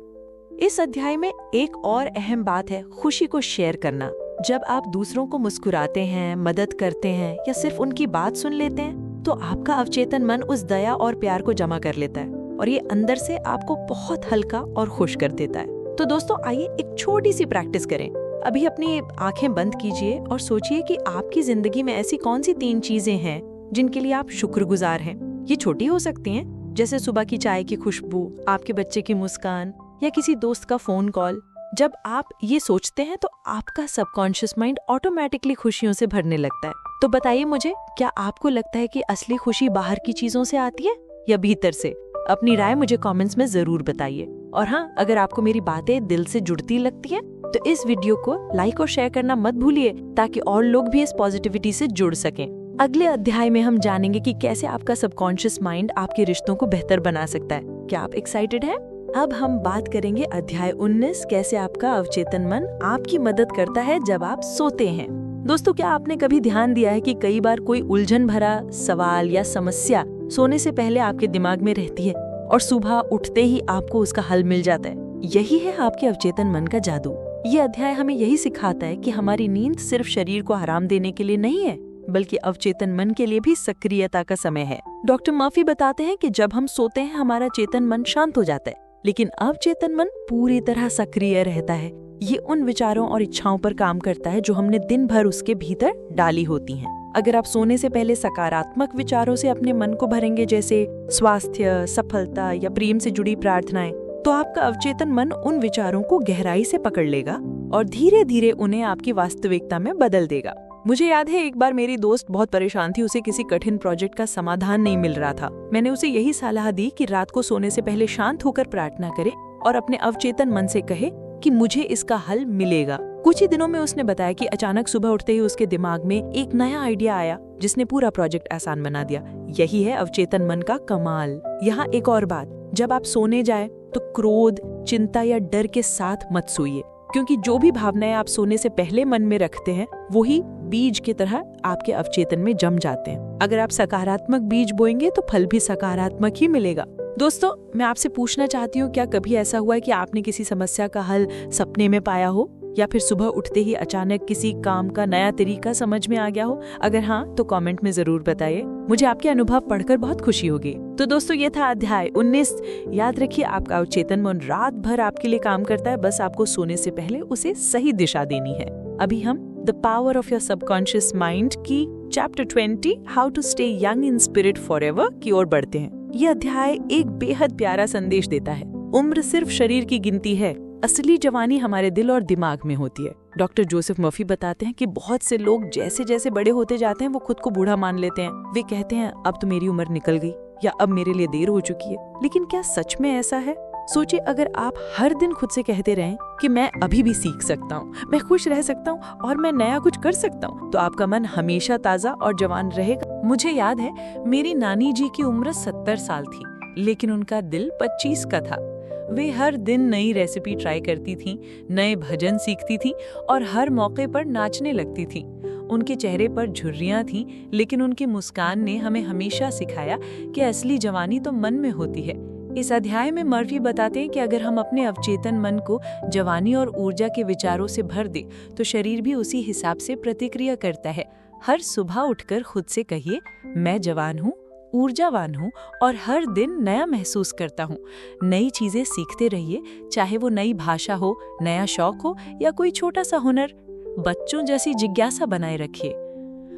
S2: इस अध्याय में एक और अहम बात है खुशी को शेयर करना। जब आप दूसरों को मुस्कुराते हैं, मदद करते हैं या सिर्फ उनकी बात सुन लेते हैं तो आपका अवचेतन मन उस दया और प्यार को जमा कर लेता है और ये अंदर से आपको बहुत हल्का और खुश कर देता है। तो दोस्तों, आइए एक छोटी सी प्रैक्टिस करें। अभी अपनी आंखें बंद कीजिए और सोचिए कि आपकी जिंदगी में ऐसी कौन सी 3 चीजें हैं जिनके लिए आप शुक्रगुजार हैं। ये छोटी हो सकती हैं, जैसे सुबह की चाय की खुशबू, आपके बच्चे की मुस्कान या किसी दोस्त का फोन कॉल। जब आप ये सोचते हैं तो आपका सबकॉन्शियस माइंड ऑटोमेटिकली खुशियों से भरने लगता है। तो बताइए मुझे, क्या आपको लगता है कि असली खुशी बाहर की चीजों से आती है या भीतर से? अपनी राय मुझे कमेंट्स में जरूर बताइए। और हाँ, अगर आपको मेरी बातें दिल से जुड़ती लगती हैं तो इस वीडियो को लाइक और शेयर करना मत भूलिए ताकि और लोग भी इस पॉजिटिविटी से जुड़ सकें। अगले अध्याय में हम जानेंगे कि कैसे आपका सबकॉन्शियस माइंड आपके रिश्तों को बेहतर बना सकता है। क्या आप एक्साइटेड हैं? अब हम बात करेंगे अध्याय 19, कैसे आपका अवचेतन मन आपकी मदद करता है जब आप सोते हैं। दोस्तों, क्या आपने कभी ध्यान दिया है कि कई बार कोई उलझन भरा सवाल या समस्या सोने से पहले आपके दिमाग में रहती है और सुबह उठते ही आपको उसका हल मिल जाता है? यही है आपके अवचेतन मन का जादू। ये अध्याय हमें यही सिखाता है कि हमारी नींद सिर्फ शरीर को आराम देने के लिए नहीं है, बल्कि अवचेतन मन के लिए भी सक्रियता का समय है। डॉक्टर मर्फी बताते हैं कि जब हम सोते हैं हमारा चेतन मन शांत हो जाता है।
S3: लेकिन अवचेतन मन पूरी तरह सक्रिय रहता है। ये उन विचारों और इच्छाओं पर काम करता है जो हमने दिन भर उसके भीतर डाली होती हैं। अगर आप सोने से पहले सकारात्मक विचारों से अपने मन को भरेंगे, जैसे स्वास्थ्य, सफलता या प्रेम से जुड़ी प्रार्थनाएं, तो आपका अवचेतन मन उन विचारों को गहराई से पकड़ लेगा और धीरे धीरे उन्हें आपकी वास्तविकता में बदल देगा। मुझे याद है एक बार मेरी दोस्त बहुत परेशान थी, उसे किसी कठिन प्रोजेक्ट का समाधान नहीं मिल रहा था। मैंने उसे यही सलाह दी कि रात को सोने से पहले शांत होकर प्रार्थना करे और अपने अवचेतन मन से कहे कि मुझे इसका हल मिलेगा। कुछ ही दिनों में उसने बताया कि अचानक सुबह उठते ही उसके दिमाग में एक नया आइडिया आया जिसने पूरा प्रोजेक्ट आसान बना दिया। यही है अवचेतन मन का कमाल। यहाँ एक और बात, जब आप सोने जाए तो क्रोध, चिंता या डर के साथ मत सोइए, क्योंकि जो भी भावनाएं आप सोने से पहले मन में रखते हैं वही बीज की तरह आपके अवचेतन में जम जाते हैं। अगर आप सकारात्मक बीज बोएंगे तो फल भी सकारात्मक ही मिलेगा। दोस्तों, मैं आपसे पूछना चाहती हूँ, क्या कभी ऐसा हुआ है कि आपने किसी समस्या का हल सपने में पाया हो, या फिर सुबह उठते ही अचानक किसी काम का नया तरीका समझ में आ गया हो? अगर हाँ, तो कमेंट में जरूर बताइए। मुझे आपके अनुभव पढ़कर बहुत खुशी होगी। तो दोस्तों, ये था अध्याय 19। याद रखिए, आपका अवचेतन मन रात भर आपके लिए काम करता है, बस आपको सोने से पहले उसे सही दिशा देनी है। अभी हम the power of your subconscious mind की chapter 20 how to stay young in spirit forever की ओर बढ़ते हैं। ये अध्याय एक बेहद प्यारा संदेश देता है। उम्र सिर्फ शरीर की गिनती है, असली जवानी हमारे दिल और दिमाग में होती है। डॉक्टर जोसेफ मर्फी बताते हैं कि बहुत से लोग जैसे जैसे बड़े होते जाते हैं वो खुद को बूढ़ा मान लेते हैं। वे कहते हैं अब तो मेरी उम्र निकल गई, या अब मेरे लिए देर हो चुकी है। लेकिन क्या सच में ऐसा है? सोचिए, अगर आप हर दिन खुद से कहते रहें कि मैं अभी भी सीख सकता हूँ, मैं खुश रह सकता हूँ और मैं नया कुछ कर सकता हूँ, तो आपका मन हमेशा ताजा और जवान रहेगा। मुझे याद है, मेरी नानी जी की उम्र 70 साल थी, लेकिन उनका दिल 25 का था। वे हर दिन नई रेसिपी ट्राई करती थीं, नए भजन सीखती थीं और हर मौके पर नाचने लगती थीं। उनके चेहरे पर झुर्रियां थीं, लेकिन उनकी मुस्कान ने हमें हमेशा सिखाया कि असली जवानी तो मन में होती है। इस अध्याय में मर्फी बताते हैं कि अगर हम अपने अवचेतन मन को जवानी और ऊर्जा के विचारों से भर दें, तो शरीर भी उसी हिसाब से प्रतिक्रिया करता है। हर सुबह उठकर खुद से कहिए, मैं जवान हूँ, ऊर्जावान हूँ और हर दिन नया महसूस करता हूँ। नई चीजें सीखते रहिए, चाहे वो नई भाषा हो, नया शौक हो या कोई छोटा सा हुनर। बच्चों जैसी जिज्ञासा बनाए रखिए।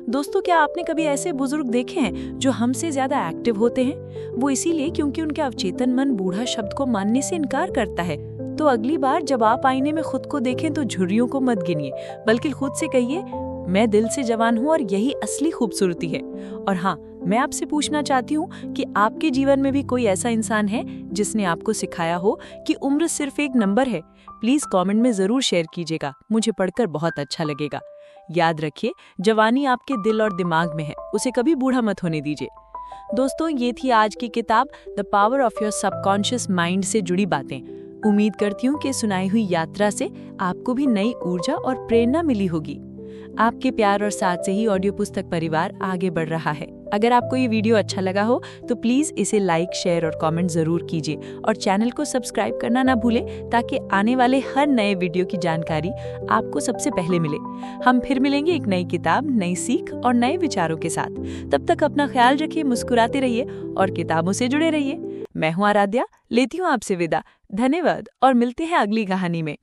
S3: दोस्तों, क्या आपने कभी ऐसे बुजुर्ग देखे हैं जो हमसे ज्यादा एक्टिव होते हैं? वो इसीलिए क्योंकि उनके अवचेतन मन बूढ़ा शब्द को मानने से इनकार करता है। तो अगली बार जब आप आईने में खुद को देखें तो झुर्रियों को मत गिनिए, बल्कि खुद से कहिए, मैं दिल से जवान हूँ और यही असली खूबसूरती है। और हाँ, मैं आपसे पूछना चाहती हूँ कि आपके जीवन में भी कोई ऐसा इंसान है जिसने आपको सिखाया हो कि उम्र सिर्फ एक नंबर है? प्लीज कमेंट में जरूर शेयर कीजिएगा, मुझे पढ़कर बहुत अच्छा लगेगा। याद रखिए, जवानी आपके दिल और दिमाग में है, उसे कभी बूढ़ा मत होने दीजिए। दोस्तों, ये थी आज की किताब the power of your subconscious mind से जुड़ी बातें। उम्मीद करती हूँ कि सुनाई हुई यात्रा से आपको भी नई ऊर्जा और प्रेरणा मिली होगी। आपके प्यार और साथ से ही ऑडियो पुस्तक परिवार आगे बढ़ रहा है। अगर आपको ये वीडियो अच्छा लगा हो तो प्लीज इसे लाइक, शेयर और कमेंट जरूर कीजिए और चैनल को सब्सक्राइब करना ना भूलें, ताकि आने वाले हर नए वीडियो की जानकारी आपको सबसे पहले मिले। हम फिर मिलेंगे एक नई किताब, नई सीख और नए विचारों के साथ। तब तक अपना ख्याल रखिए, मुस्कुराते रहिए और किताबों से जुड़े रहिए। मैं हूँ आराध्या, लेती हूँ आपसे विदा। धन्यवाद और मिलते हैं अगली कहानी में।